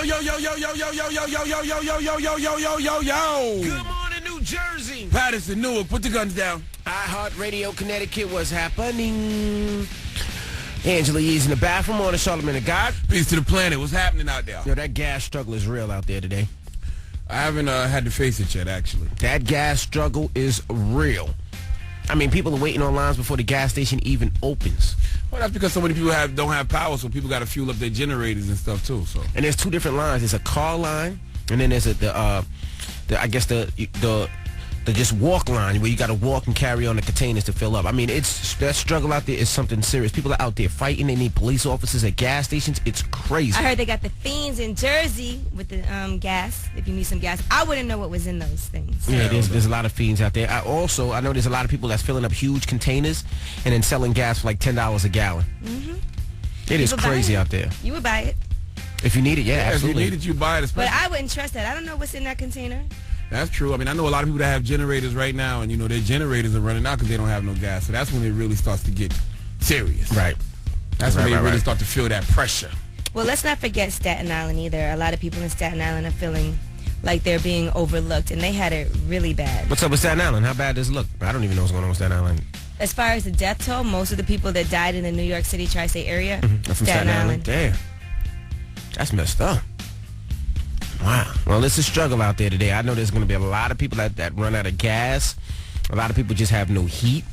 yo, yo, yo, yo, yo, yo, yo, yo, yo, yo, yo, yo, yo, yo, yo, yo, yo. Good morning, New Jersey. Patterson, Newark, put the guns down. iHeartRadio, Connecticut, what's happening? Angela Yee's in the bathroom on the Charlamagne of God. Peace to the planet. What's happening out there? Yo, that gas struggle is real out there today. I haven't had to face it yet, actually. That gas struggle is real. I mean, people are waiting on lines before the gas station even opens. Well, that's because so many people don't have power, so people got to fuel up their generators and stuff too. So. And there's two different lines. There's a car line, and then there's the just walk line where you got to walk and carry on the containers to fill up. I mean, that struggle out there is something serious. People are out there fighting. They need police officers at gas stations. It's crazy. I heard they got the fiends in Jersey with the gas. If you need some gas, I wouldn't know what was in those things. Yeah, there's a lot of fiends out there. I know there's a lot of people that's filling up huge containers and then selling gas for like $10 a gallon. Mm-hmm. It is crazy out there. You would buy it. If you need it, yeah, absolutely. If you need it, you buy it. But I wouldn't trust that. I don't know what's in that container. That's true. I mean, I know a lot of people that have generators right now, and, their generators are running out because they don't have no gas. So that's when it really starts to get serious. Right. That's when they really start to feel that pressure. Well, let's not forget Staten Island either. A lot of people in Staten Island are feeling like they're being overlooked, and they had it really bad. What's up with Staten Island? How bad does it look? I don't even know what's going on with Staten Island. As far as the death toll, most of the people that died in the New York City tri-state area, from Staten Island. Damn. That's messed up. Wow. Well, it's a struggle out there today. I know there's going to be a lot of people that run out of gas. A lot of people just have no heat.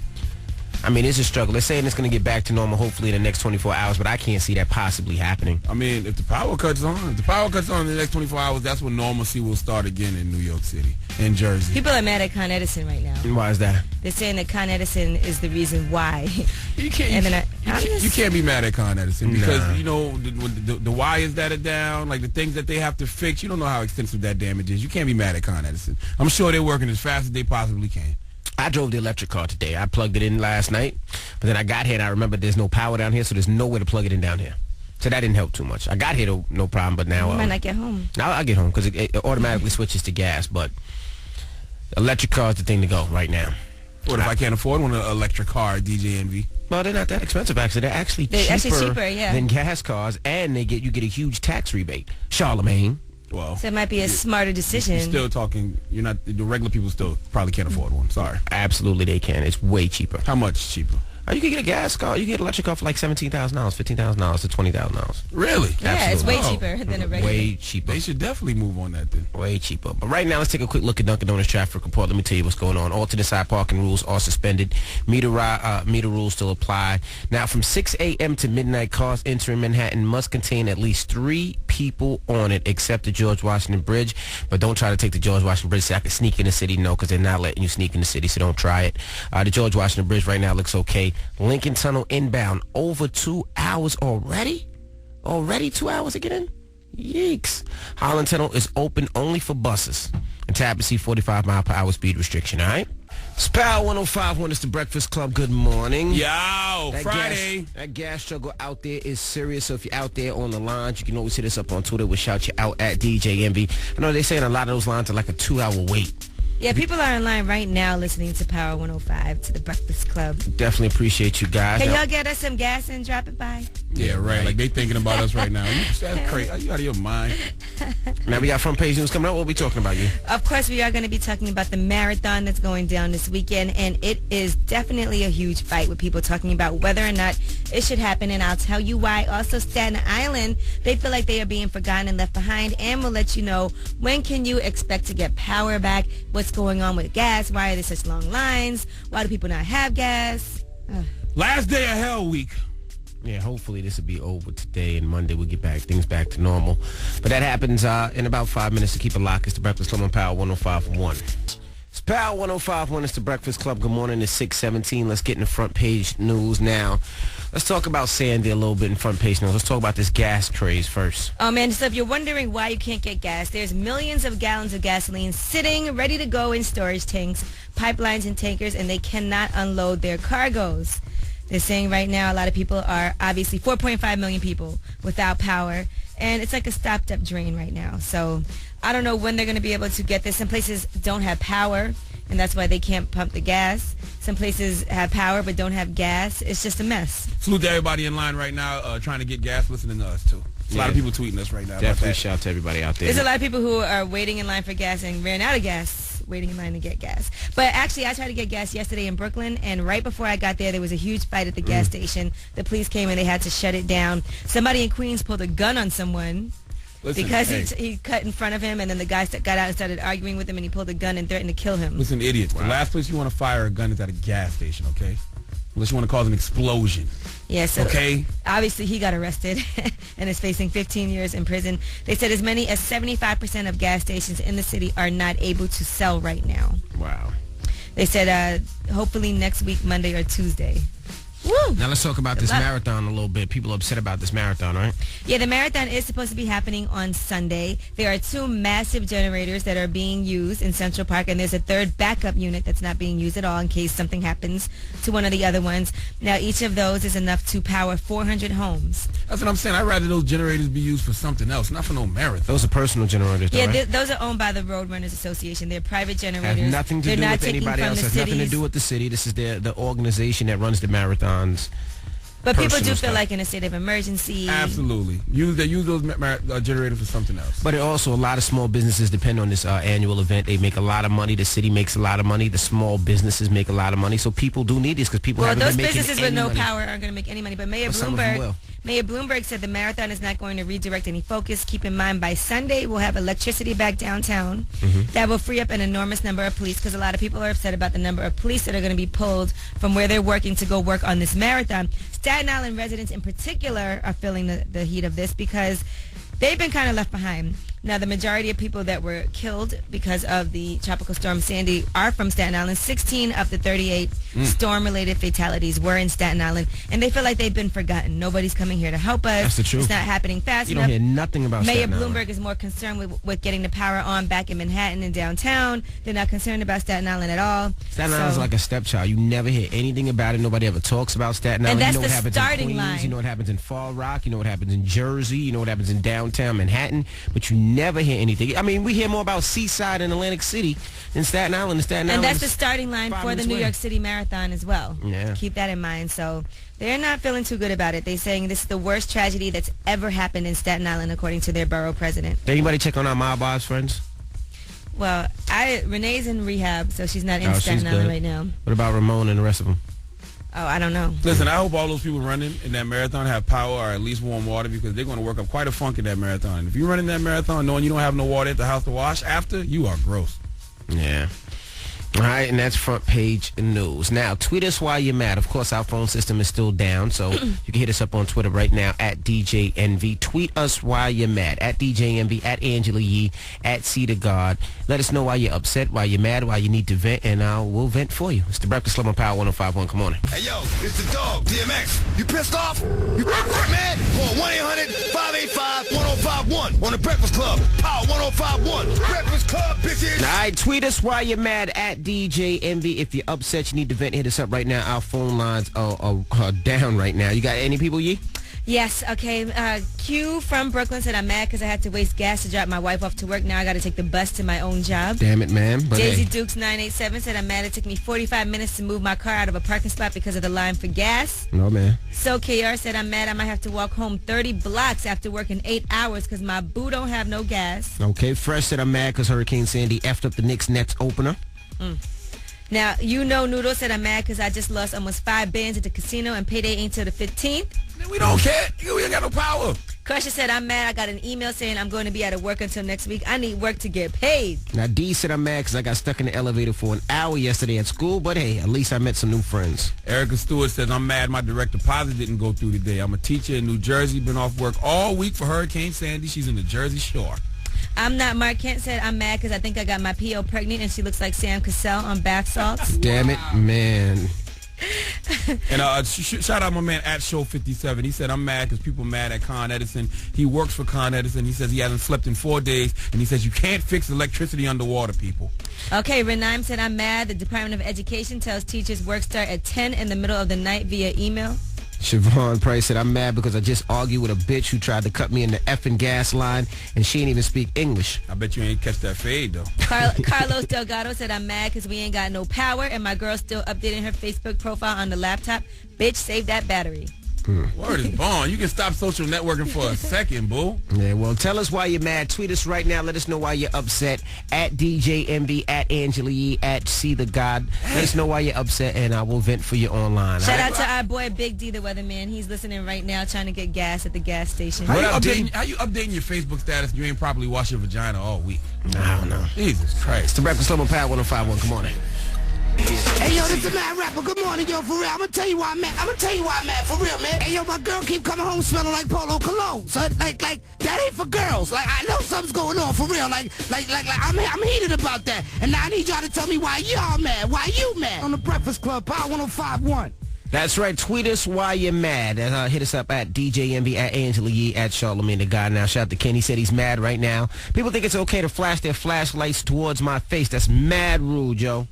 I mean, it's a struggle. They're saying it's going to get back to normal hopefully in the next 24 hours, but I can't see that possibly happening. I mean, if the power cuts on in the next 24 hours, that's when normalcy will start again in New York City, in Jersey. People are mad at Con Edison right now. And why is that? They're saying that Con Edison is the reason why. You can't be mad at Con Edison because, the wires that are down, like the things that they have to fix, you don't know how extensive that damage is. You can't be mad at Con Edison. I'm sure they're working as fast as they possibly can. I drove the electric car today. I plugged it in last night, but then I got here and I remember there's no power down here, so there's no way to plug it in down here. So that didn't help too much. I got here, no problem, but now... You might not get home. I'll get home because it automatically switches to gas, but electric car is the thing to go right now. What if I can't afford one electric car, DJ Envy? Well, they're not that expensive, actually. They're actually cheaper than gas cars, and you get a huge tax rebate. Charlamagne. Well, so it might be a smarter decision. You're still talking, the regular people still probably can't afford one. Sorry. Absolutely they can. It's way cheaper. How much cheaper? You can get a gas car. You can get an electric car for like $17,000, $15,000 to $20,000. Really? Yeah, Absolutely. it's way cheaper than a regular. Way cheaper. They should definitely move on that then. Way cheaper. But right now, let's take a quick look at Dunkin' Donuts traffic report. Let me tell you what's going on. Alternate side parking rules are suspended. Meter rules still apply. Now, from 6 a.m. to midnight, cars entering Manhattan must contain at least 3 people on it, except the George Washington Bridge. But don't try to take the George Washington Bridge so I can sneak in the city. No, because they're not letting you sneak in the city, so don't try it. The George Washington Bridge right now looks okay. Lincoln Tunnel inbound, over 2 hours already? Already 2 hours to get in? Yeeks. Holland Tunnel is open only for buses. And Tabassy 45 mile per hour speed restriction, all right? Spal 105.1 is the Breakfast Club. Good morning. Yo, Friday. That gas struggle out there is serious. So if you're out there on the lines, you can always hit us up on Twitter. We'll shout you out at DJ Envy. I know they're saying a lot of those lines are like a 2-hour wait. Yeah, people are in line right now listening to Power 105 to the Breakfast Club. Definitely appreciate you guys. Can y'all get us some gas and drop it by? Yeah, right. Like they thinking about us right now. That's crazy. Are you out of your mind? Now we got front page news coming up. What are we talking about, you? Of course, we are going to be talking about the marathon that's going down this weekend, and it is definitely a huge fight with people talking about whether or not it should happen, and I'll tell you why. Also, Staten Island, they feel like they are being forgotten and left behind, and we'll let you know when can you expect to get power back, what's going on with gas, why are there such long lines, why do people not have gas? Last day of hell week. Yeah, hopefully this will be over today, and Monday we'll get things back to normal. But that happens in about 5 minutes. To keep it locked, it's the Breakfast Club on Power 105.1. It's Power 105.1. It's the Breakfast Club. Good morning. It's 6:17. Let's get in the front page news now. Let's talk about Sandy a little bit in front page news. Let's talk about this gas craze first. Oh, man, so if you're wondering why you can't get gas, there's millions of gallons of gasoline sitting ready to go in storage tanks, pipelines, and tankers, and they cannot unload their cargoes. They're saying right now a lot of people are, obviously 4.5 million people without power, and it's like a stopped-up drain right now. So I don't know when they're going to be able to get this. Some places don't have power, and that's why they can't pump the gas. Some places have power but don't have gas. It's just a mess. Salute to everybody in line right now trying to get gas, listening to us, too. A lot of people tweeting us right now. Definitely shout out to everybody out there. There's a lot of people who are waiting in line for gas and ran out of gas, waiting in line to get gas. But actually, I tried to get gas yesterday in Brooklyn, and right before I got there was a huge fight at the gas station. The police came and they had to shut it down. Somebody in Queens pulled a gun on someone. Listen, because he cut in front of him, and then the guy got out and started arguing with him, and he pulled a gun and threatened to kill him. Listen, idiots. Wow. The last place you want to fire a gun is at a gas station, okay? Unless you want to cause an explosion. Yeah, so okay. Obviously he got arrested and is facing 15 years in prison. They said as many as 75% of gas stations in the city are not able to sell right now. Wow. They said hopefully next week, Monday or Tuesday. Woo! Now let's talk about this marathon a little bit. People are upset about this marathon, right? Yeah, the marathon is supposed to be happening on Sunday. There are 2 massive generators that are being used in Central Park, and there's a third backup unit that's not being used at all in case something happens to one of the other ones. Now, each of those is enough to power 400 homes. That's what I'm saying. I'd rather those generators be used for something else, not for no marathon. Those are personal generators, though, yeah, right? those are owned by the Roadrunners Association. They're private generators. Has nothing to do with anybody else. Has nothing to do with the city. This is the organization that runs the marathons. But people do feel like in a state of emergency. Absolutely. They use those generators for something else. But also, a lot of small businesses depend on this annual event. They make a lot of money. The city makes a lot of money. The small businesses make a lot of money. So people do need this because people haven't been making any money. Well, those businesses with no power aren't going to make any money. But Mayor Bloomberg said the marathon is not going to redirect any focus. Keep in mind, by Sunday, we'll have electricity back downtown. That will free up an enormous number of police because a lot of people are upset about the number of police that are going to be pulled from where they're working to go work on this marathon. Staten Island residents in particular are feeling the heat of this because they've been kind of left behind. Now, the majority of people that were killed because of the tropical storm Sandy are from Staten Island. 16 of the 38 storm-related fatalities were in Staten Island, and they feel like they've been forgotten. Nobody's coming here to help us. That's the truth. It's not happening fast enough. You don't hear nothing about Staten Island. Mayor Bloomberg is more concerned with getting the power on back in Manhattan and downtown. They're not concerned about Staten Island at all. Staten Island's like a stepchild. You never hear anything about it. Nobody ever talks about Staten Island. And that's you know what happens starting in Queens. line. You know what happens in Fall Rock. You know what happens in Jersey. You know what happens in downtown Manhattan. But you never hear anything. I mean, we hear more about Seaside and Atlantic City than Staten Island. And that's the starting line for the New York City Marathon as well. Yeah. Keep that in mind. So they're not feeling too good about it. They're saying this is the worst tragedy that's ever happened in Staten Island, according to their borough president. Did anybody check on our Mob Bob's friends? Well, Renee's in rehab, so she's not in Staten Island right now. What about Ramon and the rest of them? Oh, I don't know. Listen, I hope all those people running in that marathon have power or at least warm water because they're going to work up quite a funk in that marathon. If you're running that marathon knowing you don't have no water at the house to wash after, you are gross. Yeah. All right, and that's front page news. Now, tweet us while you're mad. Of course, our phone system is still down, so you can hit us up on Twitter right now at DJNV. Tweet us while you're mad at DJNV, at Angela Yee, at Cedar God. Let us know why you're upset, why you're mad, why you need to vent, and we'll vent for you. It's the Breakfast Club on Power 105.1. Come on. Hey, yo, it's the dog, DMX. You pissed off? You mad? Call 1-800-585-1051 on the Breakfast Club. Power 105.1. Breakfast Club, bitches. All right, tweet us while you're mad at DJNV. If you're upset, you need to vent, hit us up right now. Our phone lines are down right now. You got any people, Yee? Yes, okay. Q from Brooklyn said, I'm mad because I had to waste gas to drop my wife off to work. Now I got to take the bus to my own job. Damn it, man. But Daisy Dukes 987 said, I'm mad it took me 45 minutes to move my car out of a parking spot because of the line for gas. No, man. So KR said, I'm mad I might have to walk home 30 blocks after working 8 hours because my boo don't have no gas. Okay, Fresh said, I'm mad because Hurricane Sandy effed up the Knicks Nets opener. Now, Noodle said, I'm mad because I just lost almost $5 billion at the casino and payday ain't till the 15th. We don't care. We ain't got no power. Crusher said, I'm mad. I got an email saying I'm going to be out of work until next week. I need work to get paid. Now, D said, I'm mad because I got stuck in the elevator for an hour yesterday at school, but hey, at least I met some new friends. Erica Stewart says, I'm mad my direct deposit didn't go through today. I'm a teacher in New Jersey, been off work all week for Hurricane Sandy. She's in the Jersey Shore. I'm not. Mark Kent said, I'm mad because I think I got my PO pregnant and she looks like Sam Cassell on bath salts. Damn it, man. And shout out my man at Show 57. He said, I'm mad because people mad at Con Edison. He works for Con Edison. He says he hasn't slept in 4 days. And he says you can't fix electricity underwater, people. Okay, Renaim said, I'm mad. The Department of Education tells teachers work start at 10 in the middle of the night via email. Siobhan Price said, I'm mad because I just argued with a bitch who tried to cut me in the effing gas line and she ain't even speak English. I bet you ain't catch that fade, though. Carlos Delgado said, I'm mad because we ain't got no power and my girl's still updating her Facebook profile on the laptop. Bitch, save that battery. Word is born. You can stop social networking for a second, boo. Yeah, well, tell us why you're mad. Tweet us right now. Let us know why you're upset. At DJ Envy, at Angela Yee, at See the God. Let us know why you're upset, and I will vent for you online. Shout out to our boy Big D, the weatherman. He's listening right now, trying to get gas at the gas station. How you updating your Facebook status? You ain't properly washed your vagina all week. I don't know. Jesus It's Christ. the Breakfast Club on Power 105.1. Good morning. Hey, yo, this is Mad Rapper. Good morning, yo, for real. I'm gonna tell you why I'm mad. For real, man. Hey, yo, my girl keep coming home smelling like Polo Cologne. So, like, that ain't for girls. Like, I know something's going on, for real. Like, I'm heated about that. And now I need y'all to tell me why y'all mad. Why you mad? On the Breakfast Club, Power 105.1. That's right. Tweet us why you're mad. Hit us up at DJ Envy, at Angela Yee, at Charlamagne the God. Now, shout out to Ken. He said he's mad right now. People think it's okay to flash their flashlights towards my face. That's mad rude, Joe.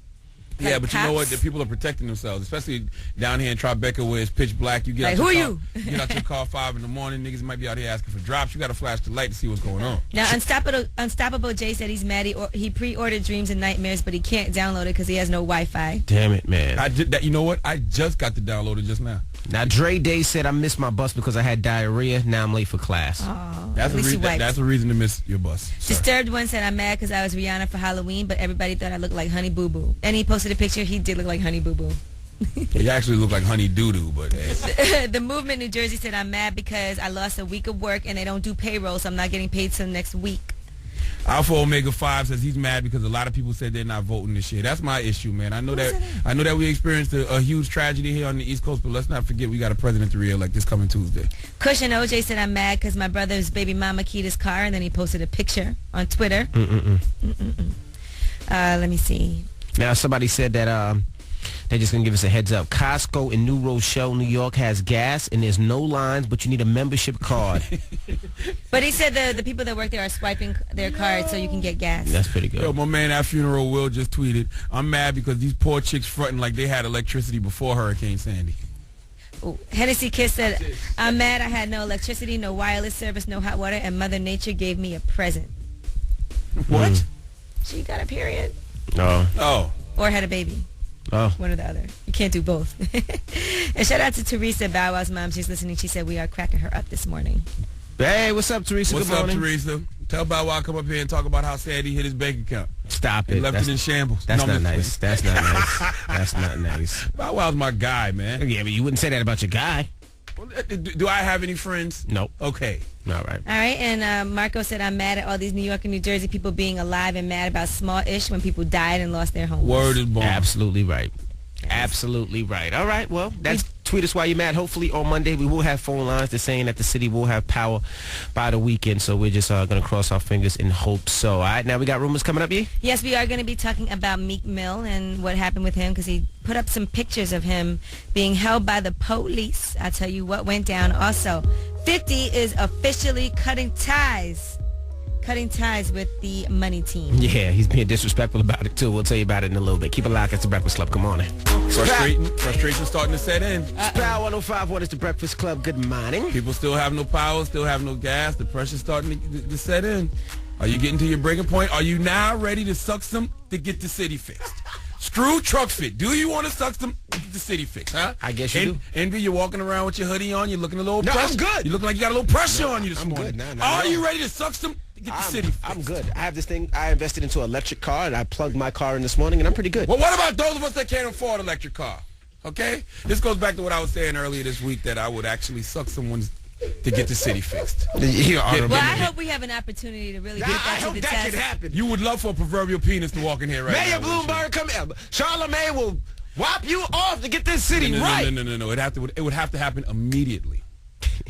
Yeah, Like but you know what? cops? The people are protecting themselves, especially down here in Tribeca where it's pitch black. You get Like, out who your are car, you get out your car 5 in the morning. Niggas might be out here asking for drops. You got to flash the light to see what's going on. Now, Unstoppable Jay said he's mad. He pre-ordered Dreams and Nightmares, but he can't download it because he has no Wi-Fi. Damn it, man. You know what? I just got to download it just now. Now, Dre Day said I missed my bus because I had diarrhea. Now I'm late for class. Oh, That's at least you wiped. that's a reason to miss your bus. Sorry. Disturbed One said, I'm mad because I was Rihanna for Halloween, but everybody thought I looked like Honey Boo Boo. And he posted a picture. He did look like Honey Boo Boo. You actually look like Honey Doo Doo, but The Movement New Jersey said, I'm mad because I lost a week of work and they don't do payroll, so I'm not getting paid till next week. Alpha Omega 5 says he's mad because a lot of people said they're not voting this year. That's my issue, man. I know that we experienced a huge tragedy here on the East Coast, but let's not forget we got a president to re-elect this coming Tuesday. Kush and OJ said, I'm mad because my brother's baby mama keyed his car, and then he posted a picture on Twitter. Let me see. Now, somebody said that they're just going to give us a heads up. Costco in New Rochelle, New York has gas, and there's no lines, but you need a membership card. But he said the people that work there are swiping their cards so you can get gas. That's pretty good. Yo, my man at Funeral Will just tweeted, I'm mad because these poor chicks fronting like they had electricity before Hurricane Sandy. Ooh. Hennessy Kiss said, I'm mad I had no electricity, no wireless service, no hot water, and Mother Nature gave me a present. What? She got a period. Oh. Or had a baby. Oh. One or the other. You can't do both. And shout out to Teresa, Bow Wow's mom. She's listening. She said, we are cracking her up this morning. Hey, what's up, Teresa? What's Good up, morning. Teresa? Tell Bow Wow come up here and talk about how Sandy hit his bank account. Stop He it. left it in shambles. That's No, not I'm just nice. That's not nice. That's not nice. Bow Wow's my guy, man. Yeah, but you wouldn't say that about your guy. Do I have any friends? Nope. Okay. All right. All right, and Marco said, I'm mad at all these New York and New Jersey people being alive and mad about small-ish when people died and lost their homes. Word is born. Absolutely right. Absolutely right. All right, well, that's tweet us why you're mad. Hopefully on Monday we will have phone lines. They're saying that the city will have power by the weekend, so we're just going to cross our fingers and hope so. All right, now we got rumors coming up, Yee? Yes, we are going to be talking about Meek Mill and what happened with him because he put up some pictures of him being held by the police. I'll tell you what went down. Also, 50 is officially cutting ties with the Money Team. Yeah, he's being disrespectful about it, too. We'll tell you about it in a little bit. Keep it locked. It's the Breakfast Club. Come on in. Frustration starting to set in. Power 105. What is the Breakfast Club? Good morning. People still have no power, still have no gas. The pressure's starting to set in. Are you getting to your breaking point? Are you now ready to suck some to get the city fixed? Screw truck fit. Do you want to suck some to get the city fixed, huh? I guess you do. Envy, you're walking around with your hoodie on. You're looking a little No, pressure. I'm good. You look like you got a little pressure on you this I'm morning. good. No, Are no. you ready to suck some to get the city fixed? I'm good. I have this thing. I invested into an electric car, and I plugged my car in this morning, and I'm pretty good. Well, what about those of us that can't afford an electric car? Okay? This goes back to what I was saying earlier this week, that I would actually suck someone's to get the city fixed. You're Well, I hope we have an opportunity to really get that to the test. happen. You would love for a proverbial penis to walk in here right Mayor now. Bloomberg, come here. Charlamagne will whop you off to get this city right. No. It would have to happen immediately.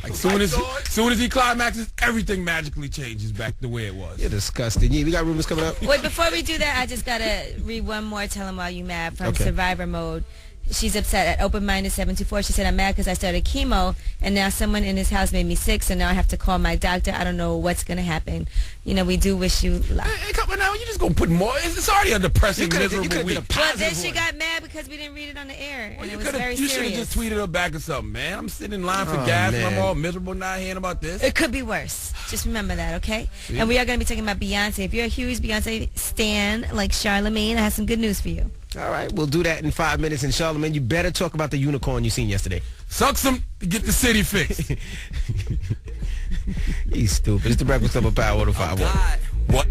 Like soon as he climaxes, everything magically changes back the way it was. You're disgusting. Yeah, we got rumors coming up. Wait, before we do that, I just got to read one more Tell 'em Why You Mad from Okay. Survivor Mode. She's upset at Open Minded 724. She said, I'm mad because I started chemo, and now someone in his house made me sick, so now I have to call my doctor. I don't know what's going to happen. You know, we do wish you luck. Hey, come on now, you just gonna put more. It's already a depressing, miserable week. But then she got mad because we didn't read it on the air, and it was very You should have serious. just tweeted her back or something, man. I'm sitting in line for Oh, gas, and man. I'm all miserable not hearing about this. It could be worse. Just remember that, okay? And we are going to be talking about Beyonce. If you're a huge Beyonce stan like Charlamagne, I have some good news for you. All right, we'll do that in 5 minutes. And Charlamagne, you better talk about the unicorn you seen yesterday. Suck some to get the city fixed. He's stupid. It's the Breakfast Club of Power 105.1. What?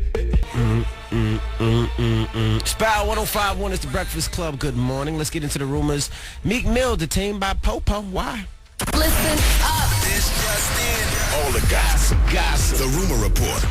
Spy 105.1 is the Breakfast Club. Good morning. Let's get into the rumors. Meek Mill detained by Popo. Why? Listen up. This just in. All the gossip. The Rumor Report.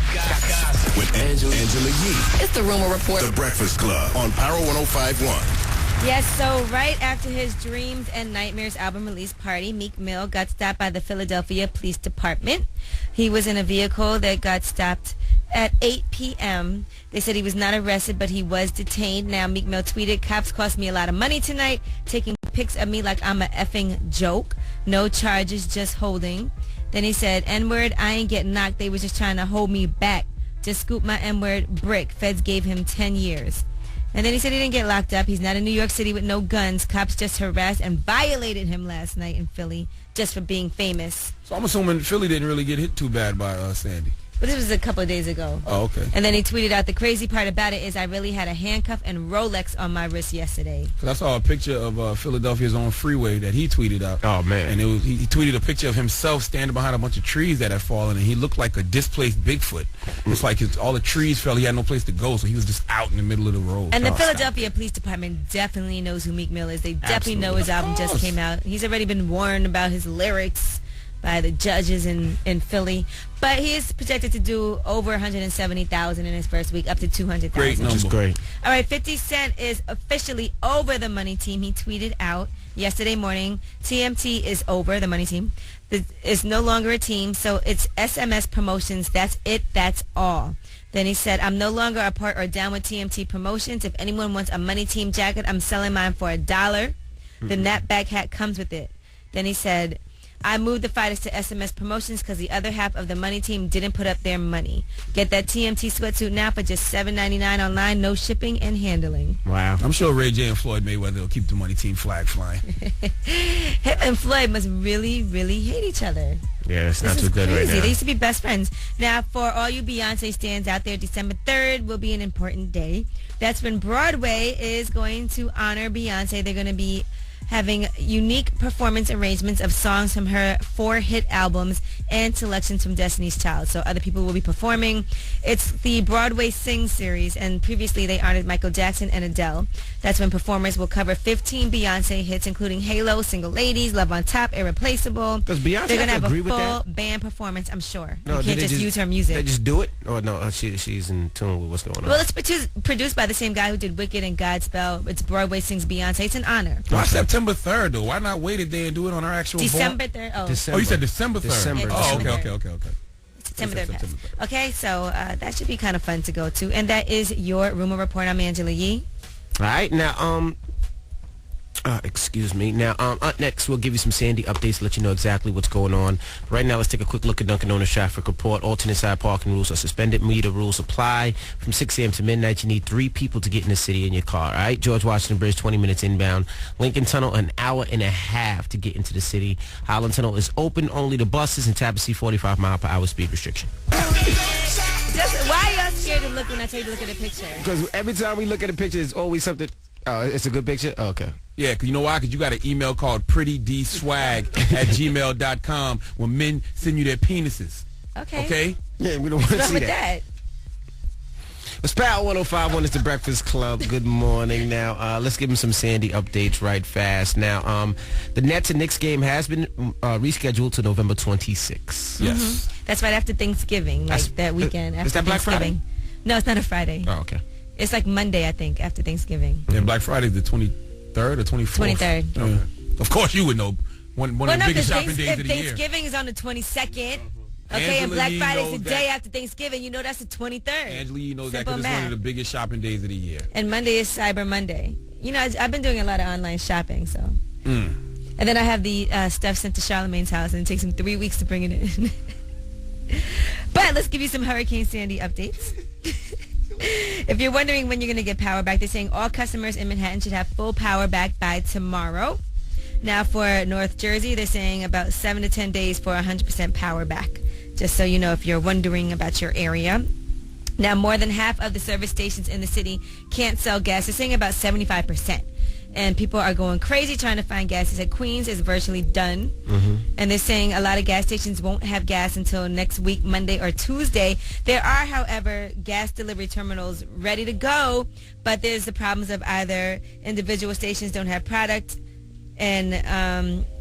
With Angela Yee. It's the Rumor Report. The Breakfast Club on Power 105.1. Yes, so right after his Dreams and Nightmares album release party, Meek Mill got stopped by the Philadelphia Police Department. He was in a vehicle that got stopped at 8 p.m. They said he was not arrested, but he was detained. Now, Meek Mill tweeted, "Cops cost me a lot of money tonight, taking pics of me like I'm a effing joke. No charges, just holding." Then he said, "N-word, I ain't getting knocked. They was just trying to hold me back. Just scoop my N-word brick. Feds gave him 10 years. And then he said he didn't get locked up. He's not in New York City with no guns. Cops just harassed and violated him last night in Philly just for being famous. So I'm assuming Philly didn't really get hit too bad by Sandy. But this was a couple of days ago. Oh, okay. And then he tweeted out, "The crazy part about it is I really had a handcuff and Rolex on my wrist yesterday." Because I saw a picture of Philadelphia's own freeway that he tweeted out. Oh, man. And he tweeted a picture of himself standing behind a bunch of trees that had fallen, and he looked like a displaced Bigfoot. It's like all the trees fell. He had no place to go, so he was just out in the middle of the road. And the Philadelphia Police Department definitely knows who Meek Mill is. They definitely know his album just came out. He's already been warned about his lyrics by the judges in Philly. But he is projected to do over $170,000 in his first week, up to $200,000. Great number. Which is great. All right, 50 Cent is officially over the Money Team. He tweeted out yesterday morning, "TMT is over, the Money Team. It's no longer a team, so it's SMS Promotions. That's it, that's all." Then he said, "I'm no longer a part or down with TMT Promotions. If anyone wants a Money Team jacket, I'm selling mine for $1. The Snapback hat comes with it." Then he said, "I moved the fighters to SMS Promotions because the other half of the Money Team didn't put up their money. Get that TMT sweatsuit now for just $7.99 online, no shipping and handling." Wow. I'm sure Ray J and Floyd Mayweather will keep the Money Team flag flying. Him and Floyd must really, really hate each other. Yeah, it's not This too is good crazy. right now. They used to be best friends. Now, for all you Beyonce stands out there, December 3rd will be an important day. That's when Broadway is going to honor Beyonce. They're going to be having unique performance arrangements of songs from her 4 hit albums and selections from Destiny's Child. So other people will be performing. It's the Broadway Sing series, and previously they honored Michael Jackson and Adele. That's when performers will cover 15 Beyonce hits, including Halo, Single Ladies, Love on Top, Irreplaceable. Does Beyonce They're going to have have to agree a with full that? band performance, I'm sure. No, You can't did they just use her music. They just do it? Or no, she's in tune with what's going on. Well, it's produced by the same guy who did Wicked and Godspell. It's Broadway Sings Beyonce. It's an honor. Why September 3rd, though? Why not wait a day and do it on our actual December 3rd. Oh, December. Oh, you said December 3rd. December. Oh, December okay. September September 3rd. 3rd. Okay, so that should be kind of fun to go to. And that is your Rumor Report. I'm Angela Yee. All right, now, excuse me. Now, up next, we'll give you some Sandy updates to let you know exactly what's going on. Right now, let's take a quick look at Dunkin' Donuts traffic report. Alternate side parking rules are suspended. Meter rules apply. From 6 a.m. to midnight, you need 3 people to get in the city in your car. All right, George Washington Bridge, 20 minutes inbound. Lincoln Tunnel, an hour and a half to get into the city. Highland Tunnel is open only to buses, and Tabassee 45 mile per hour speed restriction. Why are y'all scared to look when I tell you to look at a picture? Because every time we look at a picture, it's always something. Oh, it's a good picture? Oh, okay. Yeah, because you know why? Because you got an email called prettydswag@gmail.com when men send you their penises. Okay? Yeah, we don't want to What's see wrong with that. that? It's Power 105.1 is the Breakfast Club. Good morning. Now, let's give them some Sandy updates right fast. Now, the Nets and Knicks game has been rescheduled to November 26th. Yes. That's right after Thanksgiving, like that weekend after is that Black Thanksgiving. No, it's not a Friday. Oh, okay. It's like Monday, I think, after Thanksgiving. And Black Friday is the 23rd or 24th? 23rd. Okay. Of course you would know. One of the biggest shopping days of the year. Thanksgiving is on the 22nd. Okay, Angela and Black Yee Friday's the knows day that. after Thanksgiving. You know that's the 23rd. Angela Yee knows that Simple because it's one of math. the biggest shopping days of the year. And Monday is Cyber Monday. You know, I've been doing a lot of online shopping, so. And then I have the stuff sent to Charlamagne's house, and it takes him 3 weeks to bring it in. But let's give you some Hurricane Sandy updates. If you're wondering when you're going to get power back, they're saying all customers in Manhattan should have full power back by tomorrow. Now for North Jersey, they're saying about 7 to 10 days for 100% power back. Just so you know if you're wondering about your area. Now more than half of the service stations in the city can't sell gas. They're saying about 75%. and people are going crazy trying to find gas. He said Queens is virtually done, and they're saying a lot of gas stations won't have gas until next week, Monday or Tuesday. There are, however, gas delivery terminals ready to go, but there's the problems of either individual stations don't have product and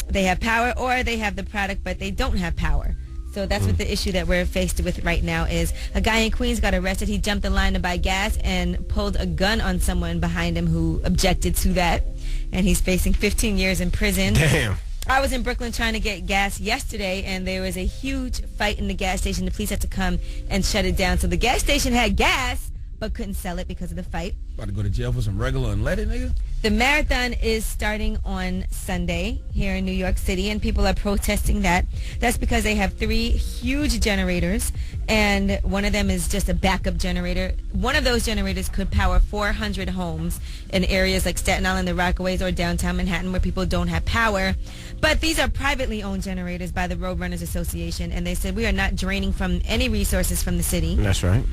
they have power, or they have the product but they don't have power. So that's what the issue that we're faced with right now is. A guy in Queens got arrested. He jumped the line to buy gas and pulled a gun on someone behind him who objected to that. And he's facing 15 years in prison. Damn. I was in Brooklyn trying to get gas yesterday, and there was a huge fight in the gas station. The police had to come and shut it down. So the gas station had gas, but couldn't sell it because of the fight. About to go to jail for some regular unleaded, nigga? The marathon is starting on Sunday here in New York City, and people are protesting that. That's because they have 3 huge generators, and one of them is just a backup generator. One of those generators could power 400 homes in areas like Staten Island, the Rockaways, or downtown Manhattan where people don't have power. But these are privately owned generators by the Roadrunners Association, and they said we are not draining from any resources from the city. That's right.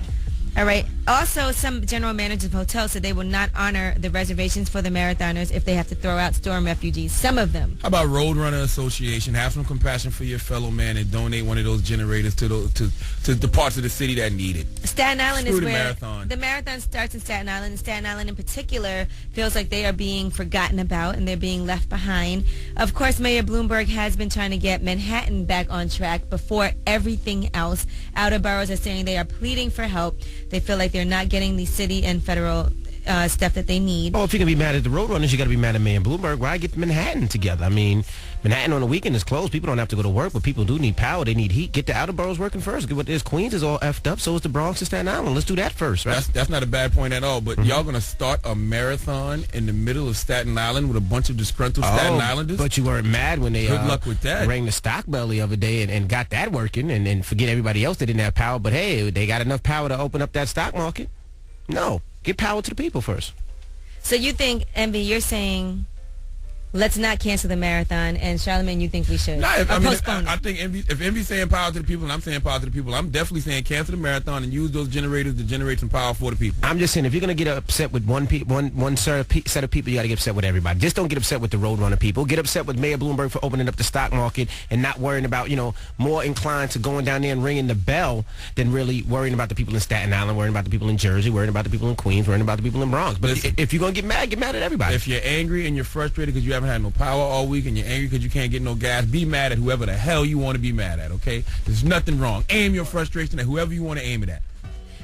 All right. Also, some general managers of hotels said they will not honor the reservations for the marathoners if they have to throw out storm refugees. Some of them. How about Roadrunner Association? Have some compassion for your fellow man and donate one of those generators to the parts of the city that need it. Staten Island Screw is the where marathon. the marathon starts in Staten Island, and Staten Island in particular feels like they are being forgotten about and they're being left behind. Of course, Mayor Bloomberg has been trying to get Manhattan back on track before everything else. Outer boroughs are saying they are pleading for help. They feel like they're not getting the city and federal stuff that they need. Oh, if you're going to be mad at the Roadrunners, you got to be mad at Mayor Bloomberg. Why get Manhattan together? I mean, Manhattan on the weekend is closed. People don't have to go to work, but people do need power. They need heat. Get the outer boroughs working first. What is Queens is all effed up. So is the Bronx and Staten Island. Let's do that first, right? That's not a bad point at all. But y'all going to start a marathon in the middle of Staten Island with a bunch of disgruntled Staten Islanders? But you weren't mad when they Good luck with that. rang the stock bell the other day and got that working and forget everybody else that didn't have power. But, hey, they got enough power to open up that stock market. No. Get power to the people first. So you think, Envy, you're saying let's not cancel the marathon, and Charlamagne, you think we should? No, postpone I think if Envy's saying power to the people and I'm saying power to the people, I'm definitely saying cancel the marathon and use those generators to generate some power for the people. I'm just saying, if you're going to get upset with one set of people, you got to get upset with everybody. Just don't get upset with the Roadrunner people. Get upset with Mayor Bloomberg for opening up the stock market and not worrying about, more inclined to going down there and ringing the bell than really worrying about the people in Staten Island, worrying about the people in Jersey, worrying about the people in Queens, worrying about the people in Bronx. But Listen, if you're going to get mad at everybody. If you're angry and you're frustrated because you haven't had no power all week and you're angry because you can't get no gas, be mad at whoever the hell you want to be mad at, okay? There's nothing wrong. Aim your frustration at whoever you want to aim it at.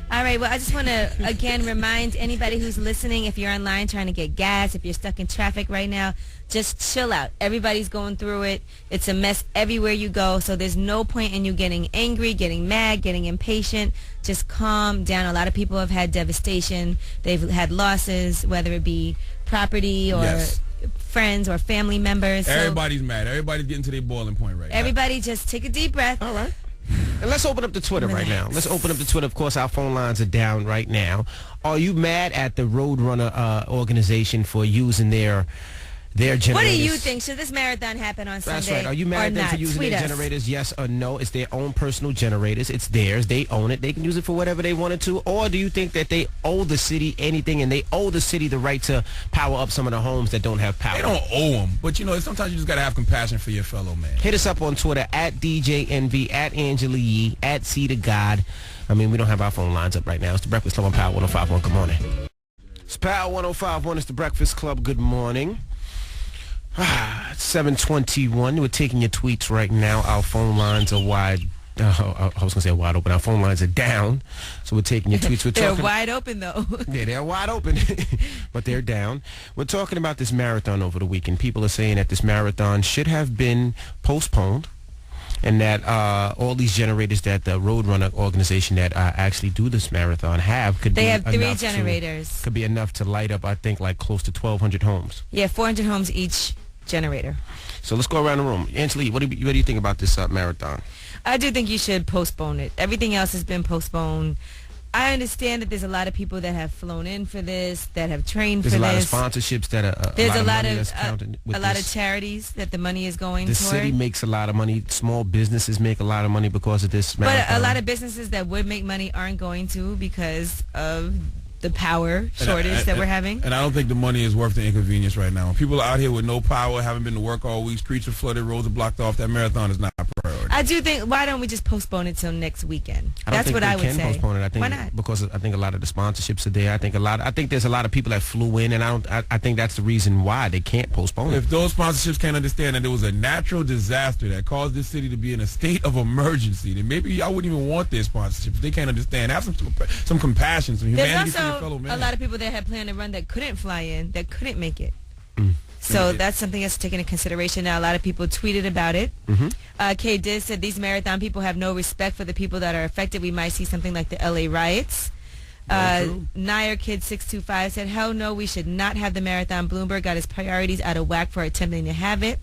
All right, well, I just want to, again, remind anybody who's listening, if you're online trying to get gas, if you're stuck in traffic right now, just chill out. Everybody's going through it. It's a mess everywhere you go, so there's no point in you getting angry, getting mad, getting impatient. Just calm down. A lot of people have had devastation. They've had losses, whether it be property or friends or family members. Everybody's mad. Everybody's getting to their boiling point right now. Everybody just take a deep breath. All right. And let's open up the Twitter right now. Let's open up the Twitter. Of course, our phone lines are down right now. Are you mad at the Roadrunner organization for using their generators? What do you think? Should this marathon happen on Sunday? That's right. Are you mad at them for using their generators? Yes or no? It's their own personal generators. It's theirs. They own it. They can use it for whatever they wanted to. Or do you think that they owe the city anything and they owe the city the right to power up some of the homes that don't have power? They don't owe them. But, sometimes you just got to have compassion for your fellow man. Hit us up on Twitter at DJNV, at Angela Yee, at C to God. I mean, we don't have our phone lines up right now. It's the Breakfast Club on Power 105.1. Good morning. It's Power 105.1. It's the Breakfast Club. Good morning. 7:21. We're taking your tweets right now. Our phone lines are wide. I was going to say wide open. Our phone lines are down. So we're taking your tweets. They're wide open, though. Yeah, they're wide open, but they're down. We're talking about this marathon over the weekend. People are saying that this marathon should have been postponed and that all these generators that the Roadrunner organization that actually do this marathon could be enough. They have 3 generators. Could be enough to light up, I think, like close to 1,200 homes. Yeah, 400 homes each generator. So let's go around the room. Angela, what do you think about this marathon? I do think you should postpone it. Everything else has been postponed. I understand that there's a lot of people that have flown in for this, that have trained for this. There's a lot of sponsorships that there's a lot of charities that the money is going toward. The city makes a lot of money. Small businesses make a lot of money because of this marathon. But a lot of businesses that would make money aren't going to because of the power shortage that we're having. And I don't think the money is worth the inconvenience right now. People are out here with no power, haven't been to work all week, streets are flooded, roads are blocked off. That marathon is not a priority. I do think, why don't we just postpone it till next weekend? I don't That's think what they I would can say. postpone it. I think Why not? because I think a lot of the sponsorships are there. I think there's a lot of people that flew in, and I think that's the reason why they can't postpone it. If those sponsorships can't understand that there was a natural disaster that caused this city to be in a state of emergency, then maybe I wouldn't even want their sponsorships. They can't understand. Have some compassion, some humanity There's for your fellow also man. a lot of people that had planned to run that couldn't fly in, that couldn't make it. So that's something that's taken into consideration. Now, a lot of people tweeted about it. Kay Diz said, these marathon people have no respect for the people that are affected. We might see something like the LA riots. Nair Kid 625 said, hell no, we should not have the marathon. Bloomberg got his priorities out of whack for attempting to have it.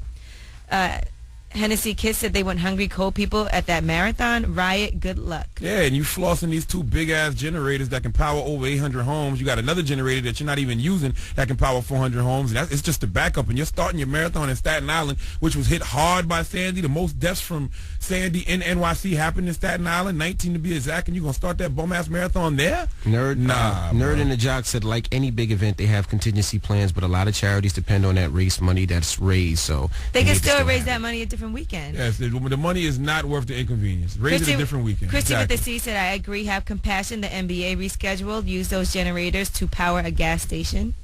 Hennessy Kiss said they want hungry cold people at that marathon. Riot, good luck. Yeah, and you flossing these two big-ass generators that can power over 800 homes. You got another generator that you're not even using that can power 400 homes. And it's just the backup. And you're starting your marathon in Staten Island, which was hit hard by Sandy. The most deaths from Sandy in NYC happened in Staten Island, 19 to be exact. And you're going to start that bum-ass marathon there? Nerd and the Jock said, like any big event, they have contingency plans, but a lot of charities depend on that race money that's raised. So They can need to still raise have that it. money a different weekend. Yes, the money is not worth the inconvenience. Raise it a different weekend. Christy Exactly. with the C said, I agree, have compassion. The NBA rescheduled. Use those generators to power a gas station.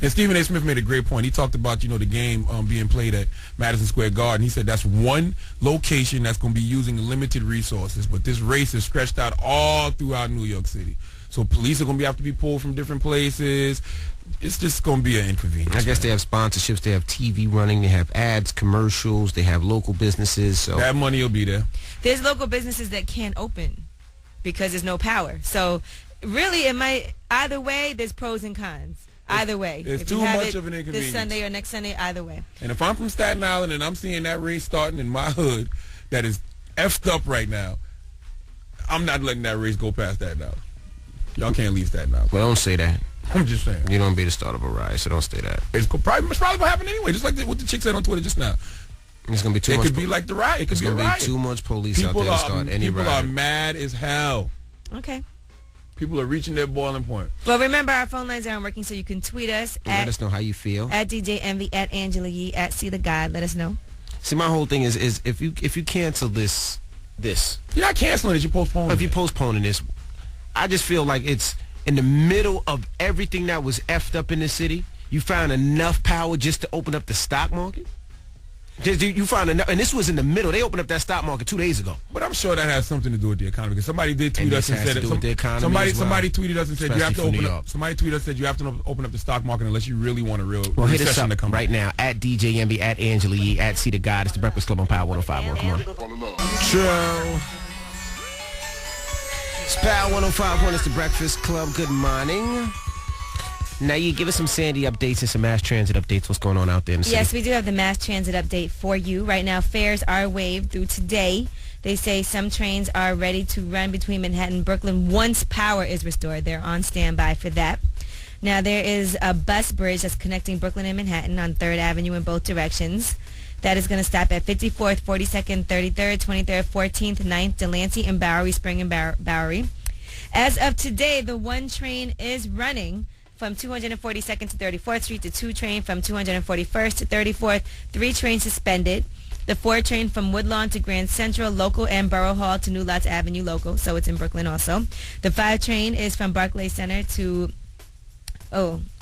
And Stephen A. Smith made a great point. He talked about, the game being played at Madison Square Garden. He said that's one location that's going to be using limited resources, but this race is stretched out all throughout New York City. So police are going to have to be pulled from different places. It's just going to be an inconvenience. I guess they have sponsorships, they have TV running, they have ads, commercials, they have local businesses. So that money will be there. There's local businesses that can't open because there's no power. So really, it might, either way, there's pros and cons. Either way. It's If too you have much it of an inconvenience. This Sunday or next Sunday, either way. And if I'm from Staten Island and I'm seeing that race starting in my hood that is effed up right now, I'm not letting that race go past that now. Y'all can't leave Staten Island. Well, don't say that. I'm just saying. You don't be the start of a riot, so don't say that. It's probably going to happen anyway, just like what the chick said on Twitter just now. It's going to be too It much. could be like the riot. It could It's be a going to riot. be too much police out there to start any People riot. are mad as hell. Okay. People are reaching their boiling point. Well, remember, our phone lines aren't working, so you can tweet us Let us know how you feel. at DJ Envy, at Angela Yee, at See the God. Let us know. See, my whole thing is if you cancel this, You're not canceling it. You're postponing if you're it. postponing this, I just feel like it's in the middle of everything that was effed up in the city. You found enough power just to open up the stock market. You found enough, and this was in the middle. They opened up that stock market 2 days ago. But I'm sure that has something to do with the economy. Because somebody did tweet And us this and has said to do with the economy somebody as well. somebody tweeted us and said you have to Especially for open New up. York. Somebody tweeted us and said you have to open up the stock market unless you really want a real Well, hit us recession to up come right now at DJ Envy, at Angela Yee, at See the God. It's the Breakfast Club on Power 105.1. Come on. True. It's Power 105.1. It's the Breakfast Club. Good morning. Now, you give us some Sandy updates and some mass transit updates. What's going on out there in the city? Yes, we do have the mass transit update for you. Right now, fares are waived through today. They say some trains are ready to run between Manhattan and Brooklyn once power is restored. They're on standby for that. Now, there is a bus bridge that's connecting Brooklyn and Manhattan on 3rd Avenue in both directions. That is going to stop at 54th, 42nd, 33rd, 23rd, 14th, 9th, Delancey, and Bowery, Spring and Bowery. As of today, the one train is running from 242nd to 34th Street, the 2 train from 241st to 34th, 3 trains suspended. The 4 train from Woodlawn to Grand Central, local, and Borough Hall to New Lots Avenue, local, so it's in Brooklyn also. The 5 train is from Barclays Center to,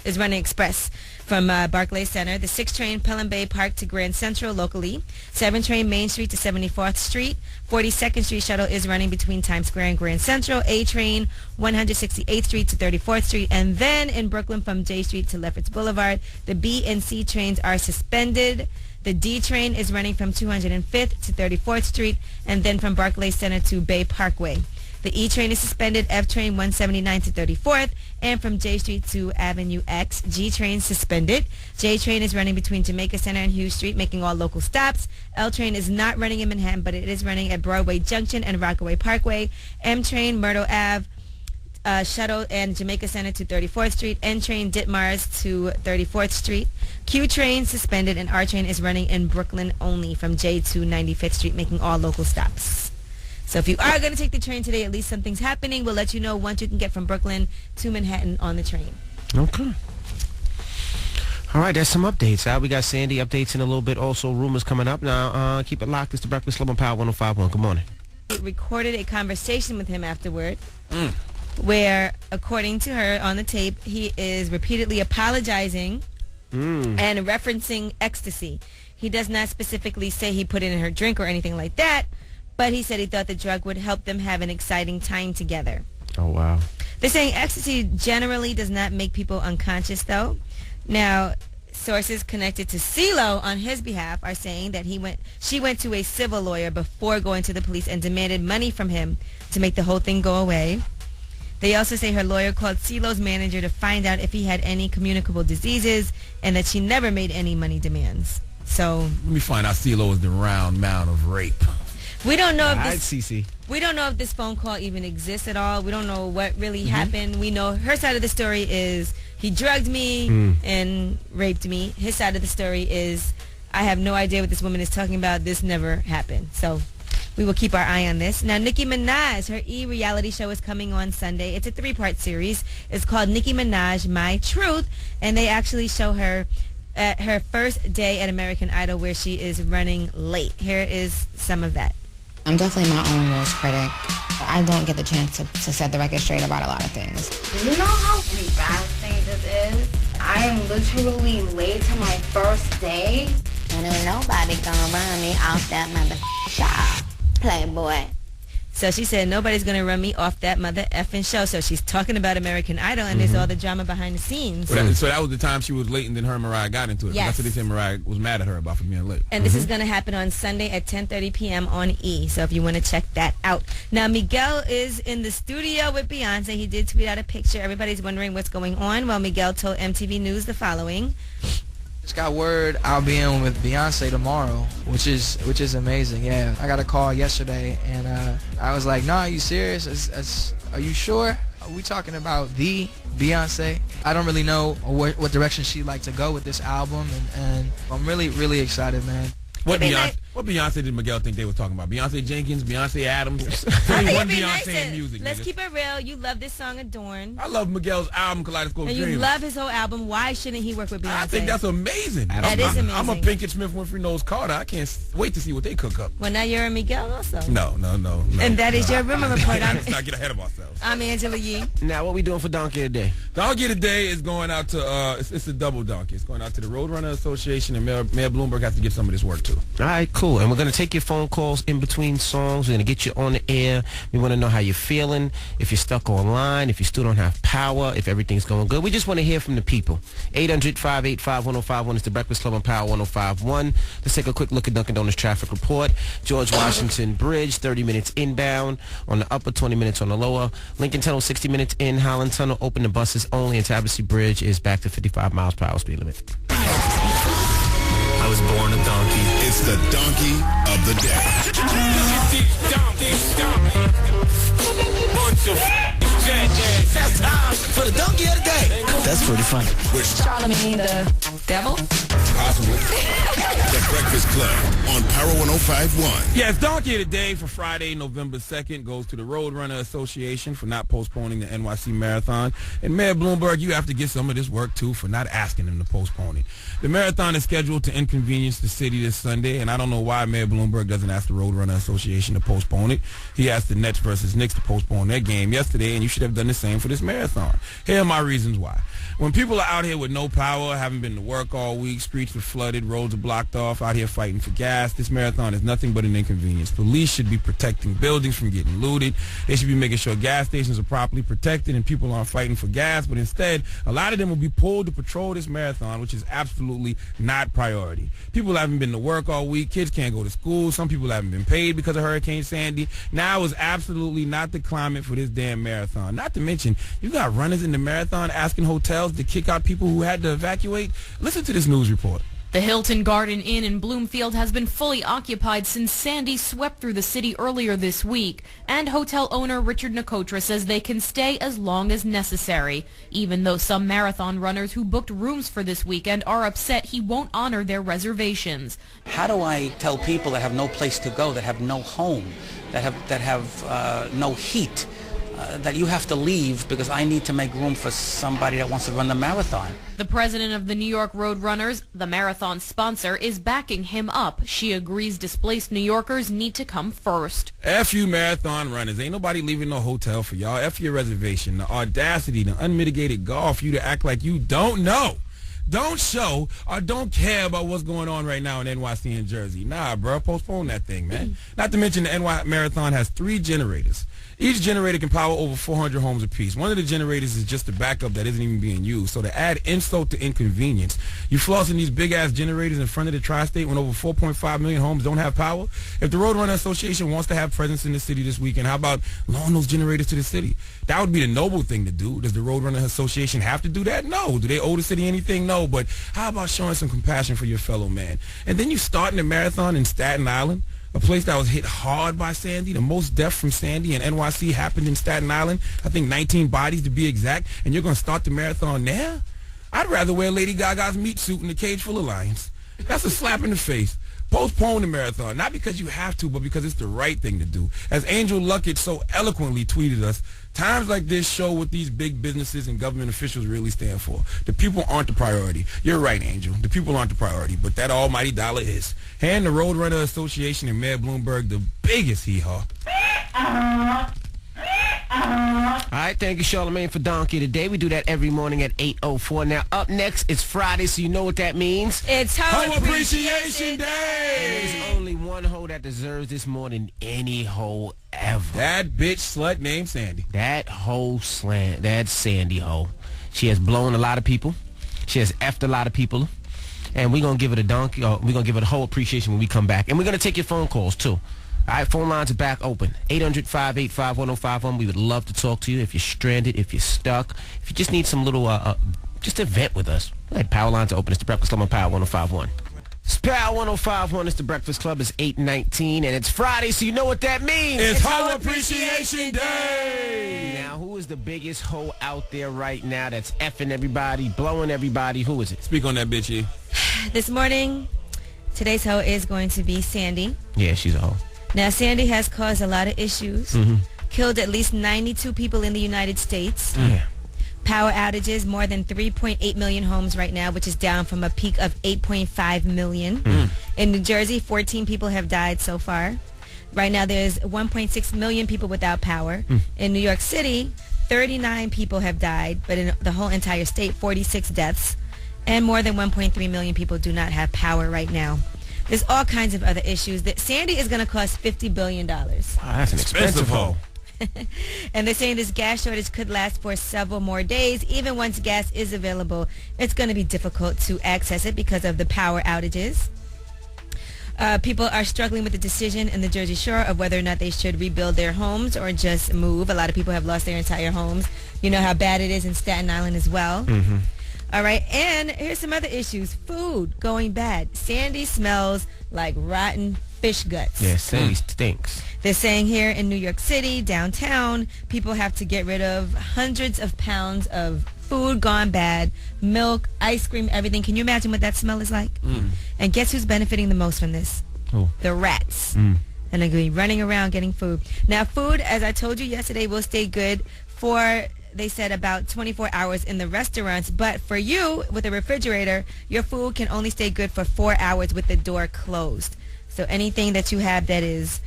is running express from Barclays Center. The 6 train Pelham Bay Park to Grand Central, locally. 7 train Main Street to 74th Street. 42nd Street shuttle is running between Times Square and Grand Central. A train 168th Street to 34th Street. And then in Brooklyn from J Street to Lefferts Boulevard. The B and C trains are suspended. The D train is running from 205th to 34th Street, and then from Barclays Center to Bay Parkway. The E train is suspended, F train 179 to 34th, and from J Street to Avenue X. G train suspended. J train is running between Jamaica Center and Hughes Street, making all local stops. L train is not running in Manhattan, but it is running at Broadway Junction and Rockaway Parkway. M train, Myrtle Ave, shuttle and Jamaica Center to 34th Street. N train, Ditmars to 34th Street. Q train suspended, and R train is running in Brooklyn only from J to 95th Street, making all local stops. So if you are going to take the train today, at least something's happening. We'll let you know once you can get from Brooklyn to Manhattan on the train. Okay. All right, that's some updates. We got Sandy updates in a little bit. Also, rumors coming up. Now, keep it locked. It's the Breakfast Club on Power 105.1. Good morning. Recorded a conversation with him afterward where, according to her on the tape, he is repeatedly apologizing and referencing ecstasy. He does not specifically say he put it in her drink or anything like that, but he said he thought the drug would help them have an exciting time together. Oh, wow. They're saying ecstasy generally does not make people unconscious, though. Now, sources connected to CeeLo on his behalf are saying that she went to a civil lawyer before going to the police and demanded money from him to make the whole thing go away. They also say her lawyer called CeeLo's manager to find out if he had any communicable diseases and that she never made any money demands. So let me find out CeeLo is the round mound of rape. We don't know if CC. this phone call even exists at all. We don't know what really happened. We know her side of the story is he drugged me and raped me. His side of the story is I have no idea what this woman is talking about. This never happened. So we will keep our eye on this. Now, Nicki Minaj, her E-reality show is coming on Sunday. It's a 3-part series. It's called Nicki Minaj, My Truth, and they actually show her at her first day at American Idol where she is running late. Here is some of that. I'm definitely my own worst critic. I don't get the chance to set the record straight about a lot of things. Do you know how embarrassing this is? I am literally late to my first day. And ain't nobody gonna run me off that mother shop, Playboy. So she said nobody's going to run me off that mother effing show. So she's talking about American Idol, and there's all the drama behind the scenes. So that was the time she was late, and then her and Mariah got into it. Yes. That's what they said Mariah was mad at her about for being late. And this is going to happen on Sunday at 10:30 p.m. on E! So if you want to check that out. Now, Miguel is in the studio with Beyonce. He did tweet out a picture. Everybody's wondering what's going on. Well, Miguel told MTV News the following. Just got word I'll be in with Beyonce tomorrow, which is amazing. Yeah, I got a call yesterday, and I was like, "Nah, are you serious? Are you sure? Are we talking about the Beyonce?" I don't really know what direction she'd like to go with this album, and I'm really, really excited, man. What Beyonce did Miguel think they were talking about? Beyonce Jenkins, Beyonce Adams? Only one Beyonce in music. Let's nigga. keep it real. You love this song, Adorn. I love Miguel's album, Kaleidoscope And Dreams. you love his whole album. Why shouldn't he work with Beyonce? I think that's amazing. That is amazing. I'm a Pinkett Smith, Winfrey knows Carter. I can't wait to see what they cook up. Well, now you're a Miguel also. No. And that is your rumor report. Let's not get ahead of ourselves. I'm Angela Yee. Now, what we doing for Donkey today? Donkey today is going out to, it's a double donkey. It's going out to the Roadrunner Association, and Mayor Bloomberg has to get some of this work too. All right, cool. And we're going to take your phone calls in between songs. We're going to get you on the air. We want to know how you're feeling, if you're stuck online, if you still don't have power, if everything's going good. We just want to hear from the people. 800-585-1051 is the Breakfast Club on Power 105.1. Let's take a quick look at Dunkin' Donuts traffic report. George Washington Bridge, 30 minutes inbound on the upper, 20 minutes on the lower. Lincoln Tunnel, 60 minutes in. Holland Tunnel, open to buses only. And Tallahassee Bridge is back to 55 miles per hour speed limit. I was born a donkey. It's the donkey of the day. That's time for the donkey of the day. That's pretty funny. Charlamagne the devil? Possibly. The Breakfast Club on Power 105.1. Yes, Donkey of the Day for Friday, November 2nd goes to the Roadrunner Association for not postponing the NYC Marathon. And Mayor Bloomberg, you have to get some of this work, too, for not asking them to postpone it. The marathon is scheduled to inconvenience the city this Sunday, and I don't know why Mayor Bloomberg doesn't ask the Roadrunner Association to postpone it. He asked the Nets versus Knicks to postpone their game yesterday, and you should have done the same for this marathon. Here are my reasons why. When people are out here with no power, haven't been to work all week, streets are flooded, roads are blocked off, out here fighting for gas, this marathon is nothing but an inconvenience. Police should be protecting buildings from getting looted. They should be making sure gas stations are properly protected and people aren't fighting for gas. But instead, a lot of them will be pulled to patrol this marathon, which is absolutely not priority. People haven't been to work all week. Kids can't go to school. Some people haven't been paid because of Hurricane Sandy. Now is absolutely not the climate for this damn marathon. Not to mention, you got runners in the marathon asking hotels to kick out people who had to evacuate. Listen to this news report. The Hilton Garden Inn in Bloomfield has been fully occupied since Sandy swept through the city earlier this week, and hotel owner Richard Nicotra says they can stay as long as necessary, even though some marathon runners who booked rooms for this weekend are upset he won't honor their reservations. How do I tell people that have no place to go, that have no home, that have no heat, that you have to leave because I need to make room for somebody that wants to run the marathon? The president of the New York Road Runners, the marathon sponsor, is backing him up. She agrees displaced New Yorkers need to come first. F you marathon runners. Ain't nobody leaving no hotel for y'all. F your reservation. The audacity, the unmitigated gall for you to act like you don't know, don't show, or don't care about what's going on right now in NYC and Jersey. Nah, bro, postpone that thing, man. Not to mention the NY Marathon has 3 generators. Each generator can power over 400 homes apiece. One of the generators is just a backup that isn't even being used. So to add insult to inconvenience, you flossing these big-ass generators in front of the tri-state when over 4.5 million homes don't have power? If the Road Runner Association wants to have presence in the city this weekend, how about loan those generators to the city? That would be the noble thing to do. Does the Road Runner Association have to do that? No. Do they owe the city anything? No. But how about showing some compassion for your fellow man? And then you starting the marathon in Staten Island, a place that was hit hard by Sandy. The most death from Sandy in NYC happened in Staten Island. I think 19 bodies to be exact. And you're going to start the marathon there? I'd rather wear Lady Gaga's meat suit in a cage full of lions. That's a slap in the face. Postpone the marathon, not because you have to, but because it's the right thing to do. As Angel Luckett so eloquently tweeted us, times like this show what these big businesses and government officials really stand for. The people aren't the priority. You're right, Angel. The people aren't the priority, but that almighty dollar is. Hand the Road Runner Association and Mayor Bloomberg the biggest hee-haw. All right, thank you, Charlamagne, for Donkey today. We do that every morning at 8:04. Now, up next, it's Friday, so you know what that means. It's Hoe Appreciation Day! There's only one hoe that deserves this more than any hoe ever. That bitch slut named Sandy. That hoe slant, that Sandy hoe. She has blown a lot of people. She has effed a lot of people. And we're going to give it a donkey, or we're going to give it a whole appreciation when we come back. And we're going to take your phone calls, too. All right, phone lines are back open. 800-585-1051. We would love to talk to you if you're stranded, if you're stuck, if you just need some little, just a vent with us. Go ahead, power lines are open. It's the Breakfast Club on Power 105.1. It's Power 105.1. It's the Breakfast Club. It's 8:19, and it's Friday, so you know what that means. It's Hoe Appreciation Day! Now, who is the biggest hoe out there right now that's effing everybody, blowing everybody? Who is it? Speak on that, bitch, This morning, today's hoe is going to be Sandy. Yeah, she's a hoe. Now, Sandy has caused a lot of issues, killed at least 92 people in the United States. Yeah. Power outages, more than 3.8 million homes right now, which is down from a peak of 8.5 million. In New Jersey, 14 people have died so far. Right now, there's 1.6 million people without power. In New York City, 39 people have died, but in the whole entire state, 46 deaths. And more than 1.3 million people do not have power right now. There's all kinds of other issues. Sandy is going to cost $50 billion. Wow, that's an expensive hoe. And they're saying this gas shortage could last for several more days. Even once gas is available, it's going to be difficult to access it because of the power outages. People are struggling with the decision in the Jersey Shore of whether or not they should rebuild their homes or just move. A lot of people have lost their entire homes. You know how bad it is in Staten Island as well. All right, and here's some other issues. Food going bad. Sandy smells like rotten fish guts. Yeah, Sandy stinks. They're saying here in New York City, downtown, people have to get rid of hundreds of pounds of food gone bad, milk, ice cream, everything. Can you imagine what that smell is like? And guess who's benefiting the most from this? Who? The rats. And they're going to be running around getting food. Now, food, as I told you yesterday, will stay good for, they said, about 24 hours in the restaurants. But for you, with a refrigerator, your food can only stay good for 4 hours with the door closed. So anything that you have that is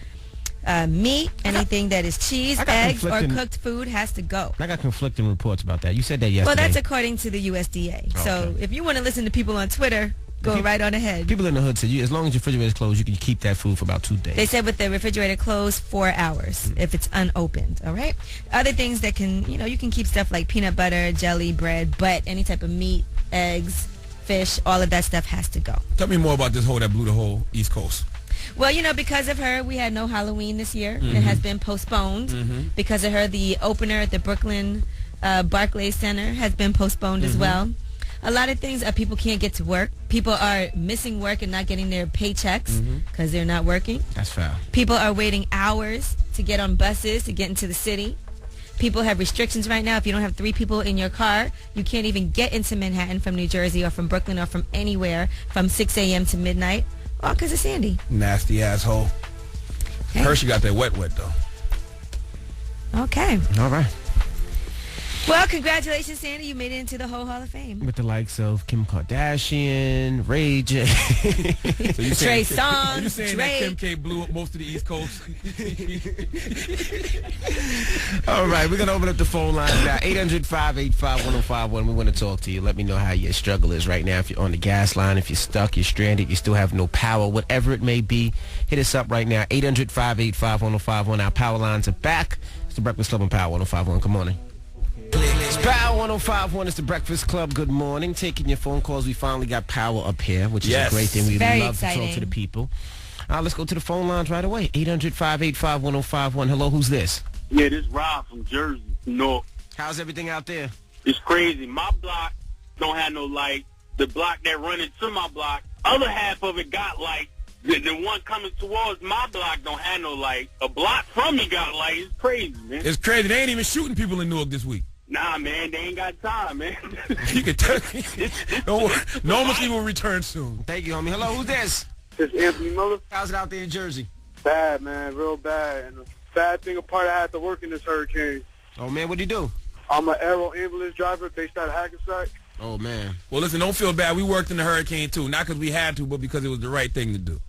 meat, anything that is cheese, eggs, or cooked food has to go. I got conflicting reports about that. You said that yesterday. Well, that's according to the USDA. Okay. So if you want to listen to people on Twitter, go right on ahead. People in the hood said, as long as your refrigerator is closed, you can keep that food for about 2 days. They said with the refrigerator closed, 4 hours if it's unopened, all right? Other things that can, you can keep stuff like peanut butter, jelly, bread, but any type of meat, eggs, fish, all of that stuff has to go. Tell me more about this hoe that blew the whole East Coast. Well, because of her, we had no Halloween this year. It has been postponed. Because of her, the opener at the Brooklyn Barclays Center has been postponed as well. A lot of things are people can't get to work. People are missing work and not getting their paychecks because they're not working. That's foul. People are waiting hours to get on buses to get into the city. People have restrictions right now. If you don't have 3 people in your car, you can't even get into Manhattan from New Jersey or from Brooklyn or from anywhere from 6 a.m. to midnight. All because of Sandy. Nasty asshole. Hey. Hershey got that wet though. Okay. All right. Well, congratulations, Sandy. You made it into the whole Hall of Fame. With the likes of Kim Kardashian, Ray J. So you Trey saying, Songz, you saying Drake. that Kim K blew up most of the East Coast? All right, we're going to open up the phone lines now. 800-585-1051. We want to talk to you. Let me know how your struggle is right now. If you're on the gas line, if you're stuck, you're stranded, you still have no power, whatever it may be, hit us up right now. 800-585-1051. Our power lines are back. It's the Breakfast Club on Power 105.1. Good morning. It's Power 105.1. It's the Breakfast Club. Good morning. Taking your phone calls. We finally got power up here, which is a great thing. We Very love exciting. to talk to the people. Let's go to the phone lines right away. 800-585-1051. Hello, who's this? Yeah, this is Rob from Jersey, North. How's everything out there? It's crazy. My block don't have no light. The block that run into my block, other half of it got light. The one coming towards my block don't have no light. A block from me got light. It's crazy, man. It's crazy. They ain't even shooting people in Newark this week. Nah, man, they ain't got time, man. You can tell. Normal people will return soon. Thank you, homie. Hello, who's this? It's Anthony Miller. How's it out there in Jersey? Bad, man, real bad. And the bad thing apart, I had to work in this hurricane. Oh, man, what'd you do? I'm an aero ambulance driver based out of Hackensack. Oh, man. Well, listen, don't feel bad. We worked in the hurricane, too. Not because we had to, but because it was the right thing to do.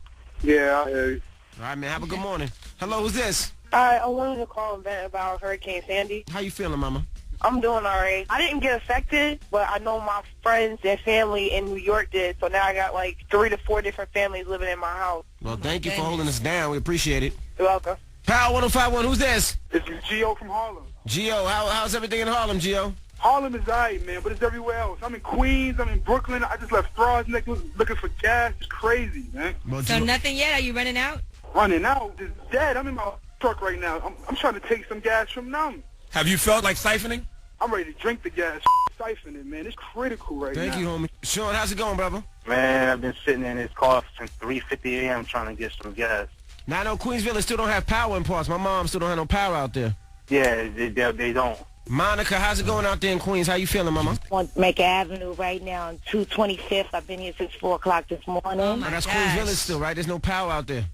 Yeah, I hear you. All right, man, have a good morning. Hello, who's this? Hi, I wanted to call and vent about Hurricane Sandy. How you feeling, mama? I'm doing all right. I didn't get affected, but I know my friends and family in New York did, so now I got like 3 to 4 different families living in my house. Well, thank you for holding us down. We appreciate it. You're welcome. Power 105.1, who's this? It's Gio from Harlem. Gio, how's everything in Harlem, Gio? Harlem is alright, man, but it's everywhere else. I'm in Queens. I'm in Brooklyn. I just left Frost Neck looking for gas. It's crazy, man. Well, So nothing yet? Are you running out? Running out? Just dead. I'm in my truck right now. I'm trying to take some gas from them. Have you felt like siphoning? I'm ready to drink the gas. Siphon it, man. It's critical right now. Thank you, homie. Sean, how's it going, brother? Man, I've been sitting in this car since 3:50 a.m. trying to get some gas. Now, I know Queens Village still don't have power in parts. My mom still don't have no power out there. Yeah, they don't. Monica, how's it going out there in Queens? How you feeling, mama? On Mecca Avenue right now on 225th. I've been here since 4 o'clock this morning. Oh, my That's gosh. Queens Village still, right? There's no power out there.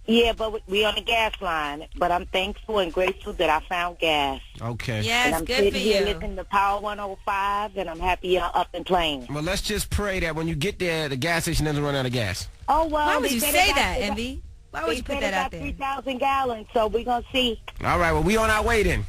Yeah, but we on the gas line. But I'm thankful and grateful that I found gas. Okay. And Yes, I'm good sitting for here you. listening to Power 105, and I'm happy y'all up and playing. Well, let's just pray that when you get there, the gas station doesn't run out of gas. Oh, well. Why would they you said say they got- that, they got- Envy? Why would you put They that said out they there? got 3,000 gallons, so we're going to see. All right, well, we on our way then.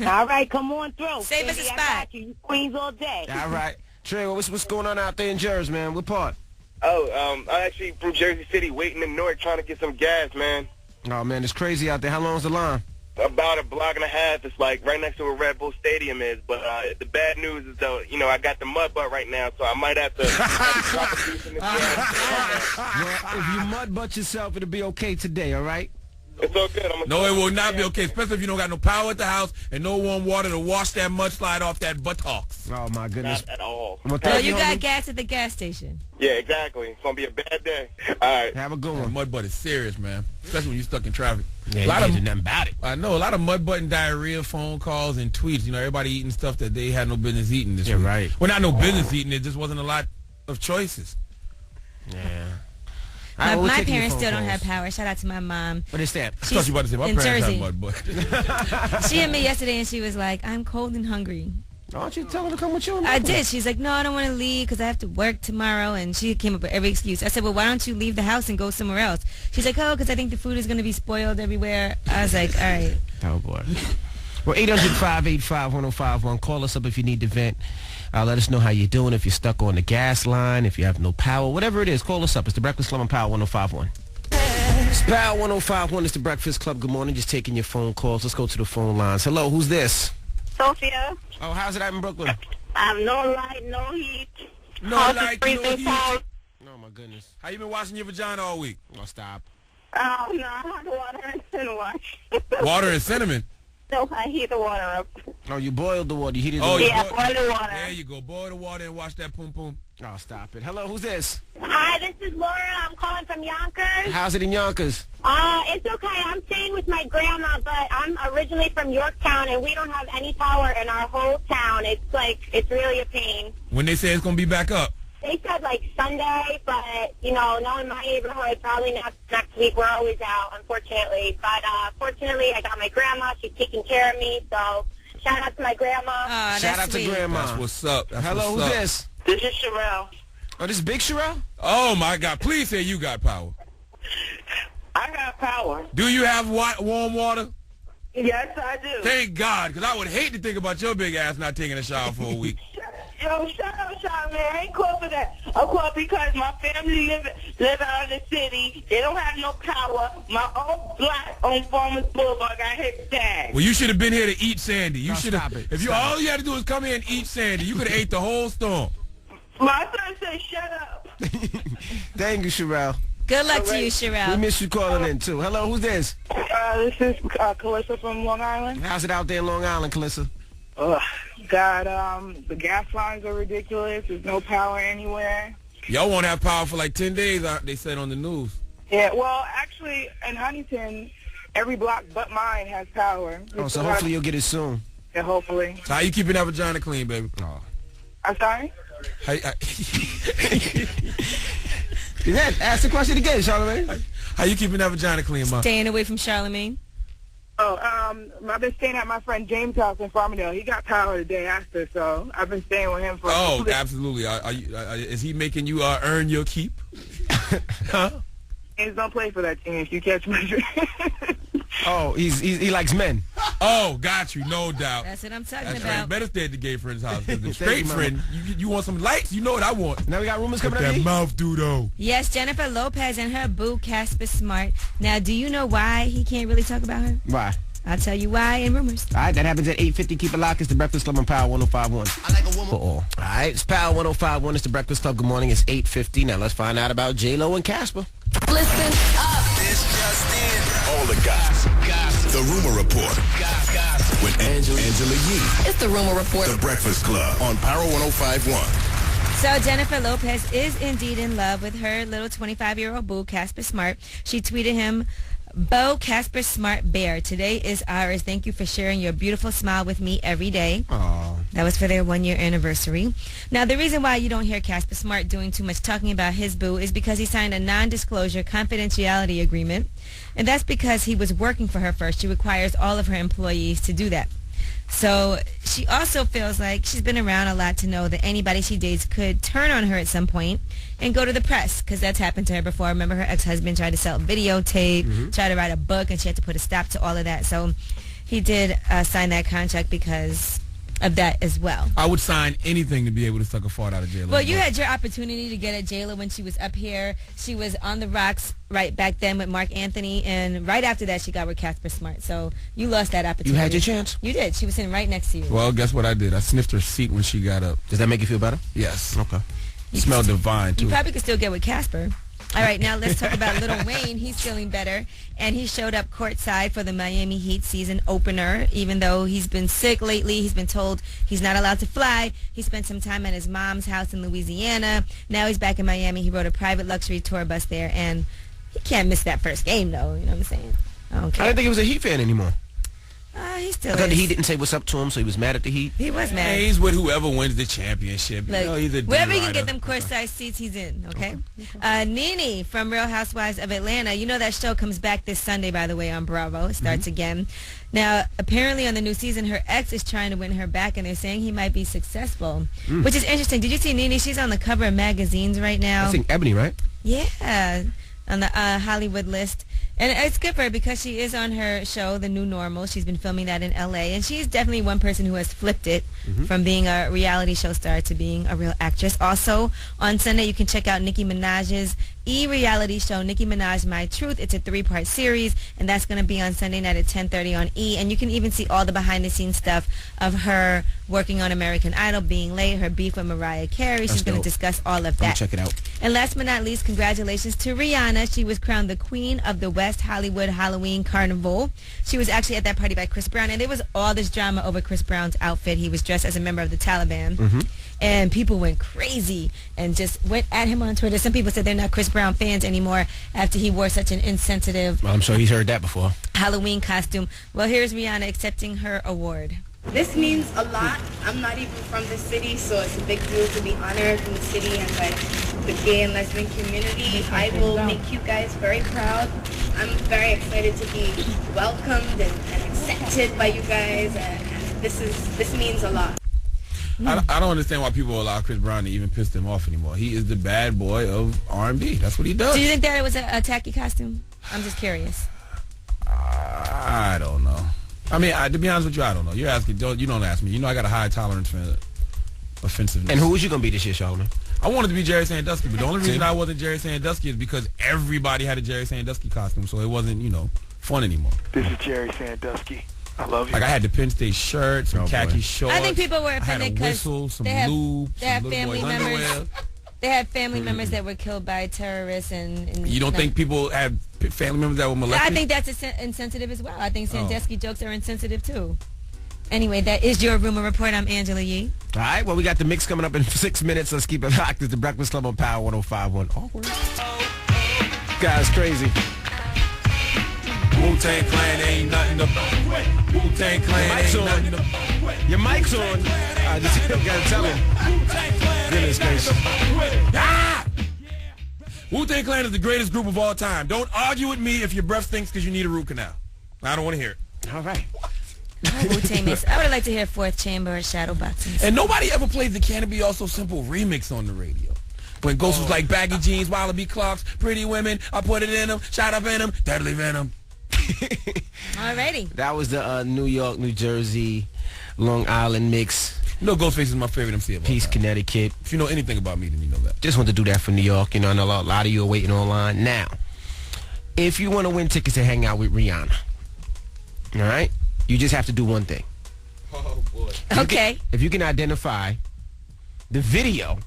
All right, come on through. Save us a Cindy, I spot. got you. You Queens all day. All right. Trey, what's going on out there in Jersey, man? What part? Oh, I'm actually from Jersey City, waiting in Newark, trying to get some gas, man. Oh, man, it's crazy out there. How long's the line? About a block and a half. It's like right next to where Red Bull Stadium is. But the bad news is, though, I got the mud butt right now, so I might have to drop a piece in the gas. Well, if you mud butt yourself, it'll be okay today, all right? It's all good. No, it will not be okay, especially if you don't got no power at the house and no warm water to wash that mudslide off that buttocks. Oh, my goodness. Not at all. Well, So thank you got homie. gas at the gas station. Yeah, exactly. It's going to be a bad day. All right. Have a good That one. mud butt is serious, man, especially when you're stuck in traffic. Yeah, a lot you of can't do nothing about it. I know a lot of mud butt and diarrhea phone calls and tweets. Everybody eating stuff that they had no business eating this Yeah, week. right. Well, not no business eating. It just wasn't a lot of choices. Yeah. My, we're my taking your parents phone still don't calls. have power. Shout out to my mom. What is that? I thought you were about to say my in parents Jersey. have mud butt. She hit me yesterday and she was like, I'm cold and hungry. Why don't you tell her to come with you? I did. She's like, no, I don't want to leave because I have to work tomorrow. And she came up with every excuse. I said, well, why don't you leave the house and go somewhere else? She's like, oh, because I think the food is going to be spoiled everywhere. I was like, all right. Oh, boy. Well, 800-585-1051. Call us up if you need to vent. Let us know how you're doing. If you're stuck on the gas line, if you have no power, whatever it is, call us up. It's the Breakfast Club on Power 105.1. It's Power 105.1. It's the Breakfast Club. Good morning. Just taking your phone calls. Let's go to the phone lines. Hello, who's this? Sophia. Oh, how's it out in Brooklyn? No light, no heat. No House is light, no freezing heat. cold. Oh, my goodness. How you been washing your vagina all week? Oh, stop. Oh, no, I had water and wash. Water and cinnamon. No, I heat the water up. Oh, you boiled the water. You heated the Oh, water. Yeah, boil the water. There you go. Boil the water and watch that pum pum. Oh, stop it. Hello, who's this? Hi, this is Laura. I'm calling from Yonkers. How's it in Yonkers? It's okay. I'm staying with my grandma, but I'm originally from Yorktown, and we don't have any power in our whole town. It's really a pain. When they say it's going to be back up. They said, Sunday, but, knowing my neighborhood, probably not next week. We're always out, unfortunately. But, fortunately, I got my grandma. She's taking care of me, so shout out to my grandma. Shout out to Grandma. That's what's up. Hello, who's this? This is Sherelle. Oh, this is Big Sherelle? Oh, my God. Please say you got power. I got power. Do you have warm water? Yes, I do. Thank God, because I would hate to think about your big ass not taking a shower for a week. Yo, shut up, man. I ain't called for that. I'm called because my family live out of the city. They don't have no power. My old block on Farmers Boulevard got hit bad. Well, you should have been here to eat Sandy. You No, should have. stop it. If you all you had to do is come here and eat Sandy, you could have ate the whole storm. My son said shut up. Thank you, Sherelle. Good luck to you, We Sherelle. miss you calling in, too. Hello, who's this? This is Calissa from Long Island. How's it out there in Long Island, Calissa? God, the gas lines are ridiculous. There's no power anywhere. Y'all won't have power for like 10 days, they said on the news. Yeah, well, actually, in Huntington, every block but mine has power. Oh, so hopefully you'll get it soon. Yeah, hopefully. So how you keeping that vagina clean, baby? Oh. I'm sorry? Yeah, ask the question again, Charlamagne. How you keeping that vagina clean, ma? Staying away from Charlamagne. Oh, I've been staying at my friend James' house in Farmingdale. He got power the day after, so I've been staying with him for. Oh, absolutely. Is he making you earn your keep? Huh? James don't play for that team. If you catch my drift. Oh, he likes men. Oh, got you, no doubt. That's what I'm talking That's about. right. Better stay at the gay friend's house. 'Cause the Thank straight you, Mama. friend, you want some lights? You know what I want. Now we got rumors coming With up. that E? mouth, dudo. Yes, Jennifer Lopez and her boo, Casper Smart. Now, do you know why he can't really talk about her? Why? I'll tell you why in rumors. All right, that happens at 8:50. Keep it locked. It's the Breakfast Club on Power 105.1. I like a woman. For all. All right, it's Power 105.1. It's the Breakfast Club. Good morning. It's 8:50. Now let's find out about J-Lo and Casper. Listen up. This just in. All the gossip. The Rumor Report. With Angela Yee. It's the Rumor Report. The Breakfast Club on Power 105.1. So Jennifer Lopez is indeed in love with her little 25-year-old boo, Casper Smart. She tweeted him, "Bo Casper Smart Bear, today is ours. Thank you for sharing your beautiful smile with me every day." Aww. That was for their 1-year anniversary. Now, the reason why you don't hear Casper Smart doing too much talking about his boo is because he signed a non-disclosure confidentiality agreement. And that's because he was working for her first. She requires all of her employees to do that. So she also feels like she's been around a lot to know that anybody she dates could turn on her at some point and go to the press, because that's happened to her before. Remember, her ex-husband tried to sell videotape, tried to write a book, and she had to put a stop to all of that. So he did sign that contract because of that as well. I would sign anything to be able to suck a fart out of J-Lo. Well, you had your opportunity to get at J-Lo when she was up here. She was on the rocks right back then with Mark Anthony, and right after that she got with Casper Smart. So you lost that opportunity. You had your chance. You did. She was sitting right next to you. Well, guess what I did? I sniffed her seat when she got up. Does that make you feel better? Yes. Okay. Smelled divine, too. You probably could still get with Casper. All right, now let's talk about Lil Wayne. He's feeling better, and he showed up courtside for the Miami Heat season opener. Even though he's been sick lately, he's been told he's not allowed to fly. He spent some time at his mom's house in Louisiana. Now he's back in Miami. He rode a private luxury tour bus there, and he can't miss that first game, though. You know what I'm saying? I don't care. I didn't think he was a Heat fan anymore. He still I thought is. the Heat didn't say what's up to him, so he was mad at the Heat. He was mad. Hey, he's with whoever wins the championship. Look, You know, he's a wherever he D-rider. can get them courtside seats, he's in, okay? Nene from Real Housewives of Atlanta. You know that show comes back this Sunday, by the way, on Bravo. It starts again. Now, apparently on the new season, her ex is trying to win her back, and they're saying he might be successful, which is interesting. Did you see Nene? She's on the cover of magazines right now. I think Ebony, right? Yeah, on the Hollywood list. And it's good for her because she is on her show, The New Normal. She's been filming that in L.A. And she's definitely one person who has flipped it from being a reality show star to being a real actress. Also, on Sunday, you can check out Nicki Minaj's E! reality show, Nicki Minaj, My Truth. It's a 3-part series, and that's going to be on Sunday night at 10:30 on E! And you can even see all the behind-the-scenes stuff of her working on American Idol, being late, her beef with Mariah Carey. She's going to discuss all of that. Check it out. And last but not least, congratulations to Rihanna. She was crowned the Queen of the the West Hollywood Halloween Carnival. She was actually at that party by Chris Brown, and there was all this drama over Chris Brown's outfit. He was dressed as a member of the Taliban, and people went crazy and just went at him on Twitter. Some people said they're not Chris Brown fans anymore after he wore such an insensitive Well, I'm sure he's heard that before. Halloween costume. Well, here's Rihanna accepting her award. This means a lot. I'm not even from the city, so it's a big deal to be honored in the city and by the gay and lesbian community. I will make you guys very proud. I'm very excited to be welcomed and accepted by you guys, and this means a lot. I don't understand why people allow Chris Brown to even piss them off anymore. He is the bad boy of R&B. That's what he does. Do you think that it was a tacky costume? I'm just curious. I don't know. I mean, to be honest with you, I don't know. You're asking. You don't ask me. You know, I got a high tolerance for offensiveness. And who was you going to be this year, Charlamagne? I wanted to be Jerry Sandusky, but the only reason I wasn't Jerry Sandusky is because everybody had a Jerry Sandusky costume, so it wasn't, fun anymore. This is Jerry Sandusky. I love you. Like, I had the Penn State shirt, some khaki shorts. I think people were offended because they had lube, they have family members. They have family members that were killed by terrorists, and you don't think people have family members that were molested? I think that's insensitive as well. I think Sandusky jokes are insensitive too. Anyway, that is your Rumor Report. I'm Angela Yee. All right, well, we got the mix coming up in 6 minutes. Let's keep it locked. It's the Breakfast Club on Power 105.1. Awkward. Guys, crazy. Wu-Tang Clan ain't nothing to... Wu-Tang Clan ain't nothing to... Your mic's on. I just gotta tell him. Goodness gracious. Ah! Wu-Tang Clan is the greatest group of all time. Don't argue with me if your breath stinks because you need a root canal. I don't want to hear it. All right. Wu-Tang Mix. I would like to hear Fourth Chamber or Shadowboxing. And nobody ever played the Can It Be All So Simple remix on the radio. When Ghost was like baggy jeans, Wallaby clocks, pretty women, I put it in them, shot up in them, deadly venom. Alrighty. That was the New York, New Jersey, Long Island mix. You know Ghostface is my favorite MC of all Peace, time. Connecticut. If you know anything about me, then you know that. Just want to do that for New York. I know a lot of you are waiting online. Now, if you want to win tickets to hang out with Rihanna, all right, you just have to do one thing. Oh, boy. Okay. If you can identify the video.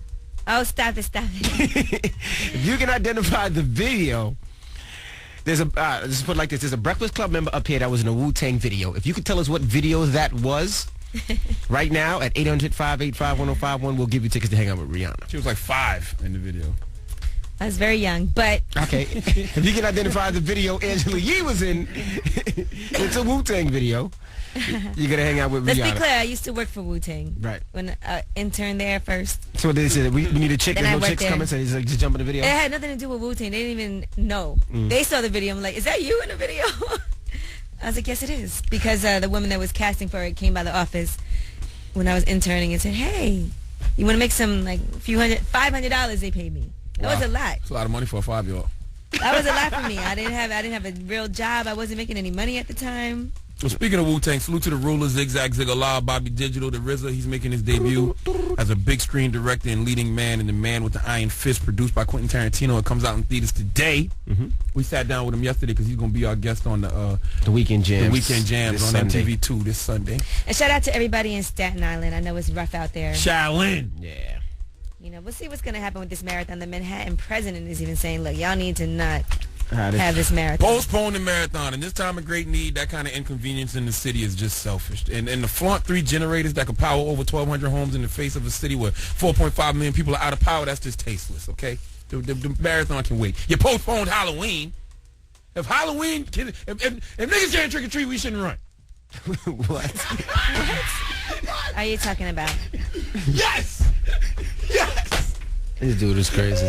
Oh, stop it. If you can identify the video, there's a, let's put it like this, there's a Breakfast Club member up here that was in a Wu-Tang video. If you could tell us what video that was, right now at 800-585-1051, we'll give you tickets to hang out with Rihanna. She was like 5 in the video. I was very young, but... Okay. If you can identify the video Angela Yee was in, it's a Wu-Tang video, you're going to hang out with Rihanna. Let's be clear, I used to work for Wu-Tang. Right. When I interned there first. So they said, we need a chick, Then there's I no worked chicks there. coming, so he's like, just jump in the video? It had nothing to do with Wu-Tang. They didn't even know. They saw the video. I'm like, is that you in the video? I was like, yes, it is. Because the woman that was casting for it came by the office when I was interning and said, hey, you want to make some, like, $500 they paid me. That was a lot. That's a lot of money for a 5-year-old. That was a lot for me. I didn't have a real job. I wasn't making any money at the time. Well, speaking of Wu-Tang, salute to the Ruler, Zigzag Zigala, Bobby Digital, the RZA. He's making his debut as a big screen director and leading man in The Man with the Iron Fist, produced by Quentin Tarantino. It comes out in theaters today. We sat down with him yesterday because he's going to be our guest on the Weekend Jams. The Weekend Jams this on Sunday. MTV2 this Sunday. And shout out to everybody in Staten Island. I know it's rough out there. Shaolin. Yeah. You know, we'll see what's going to happen with this marathon. The Manhattan president is even saying, look, y'all need to not have this marathon. Postpone the marathon. And this time of great need, that kind of inconvenience in the city is just selfish. And the flaunt 3 generators that could power over 1,200 homes in the face of a city where 4.5 million people are out of power, that's just tasteless, okay? The marathon can wait. You postponed Halloween. If Halloween, if niggas can't trick or treat, we shouldn't run. What? What are you talking about? Yes! Yes! This dude is crazy.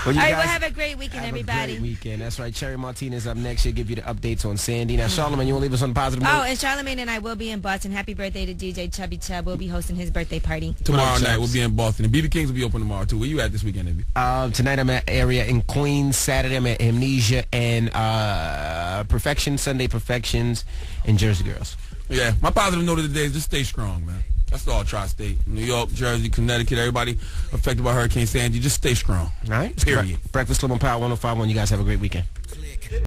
All right, well, have a great weekend, everybody. Great weekend. That's right. Cherry Martinez up next. She'll give you the updates on Sandy. Now, Charlamagne, you want to leave us on a positive note? Oh, and Charlamagne and I will be in Boston. Happy birthday to DJ Chubby Chub. We'll be hosting his birthday party. Tomorrow night, we'll be in Boston. And BB King's will be open tomorrow, too. Where you at this weekend, Abby? Tonight, I'm at area in Queens. Saturday, I'm at Amnesia and Perfection, Sunday Perfections, and Jersey Girls. Yeah, my positive note of the day is just stay strong, man. That's all tri-state. New York, Jersey, Connecticut, everybody affected by Hurricane Sandy, just stay strong. All right. Period. Breakfast Club on Power 105.1. You guys have a great weekend.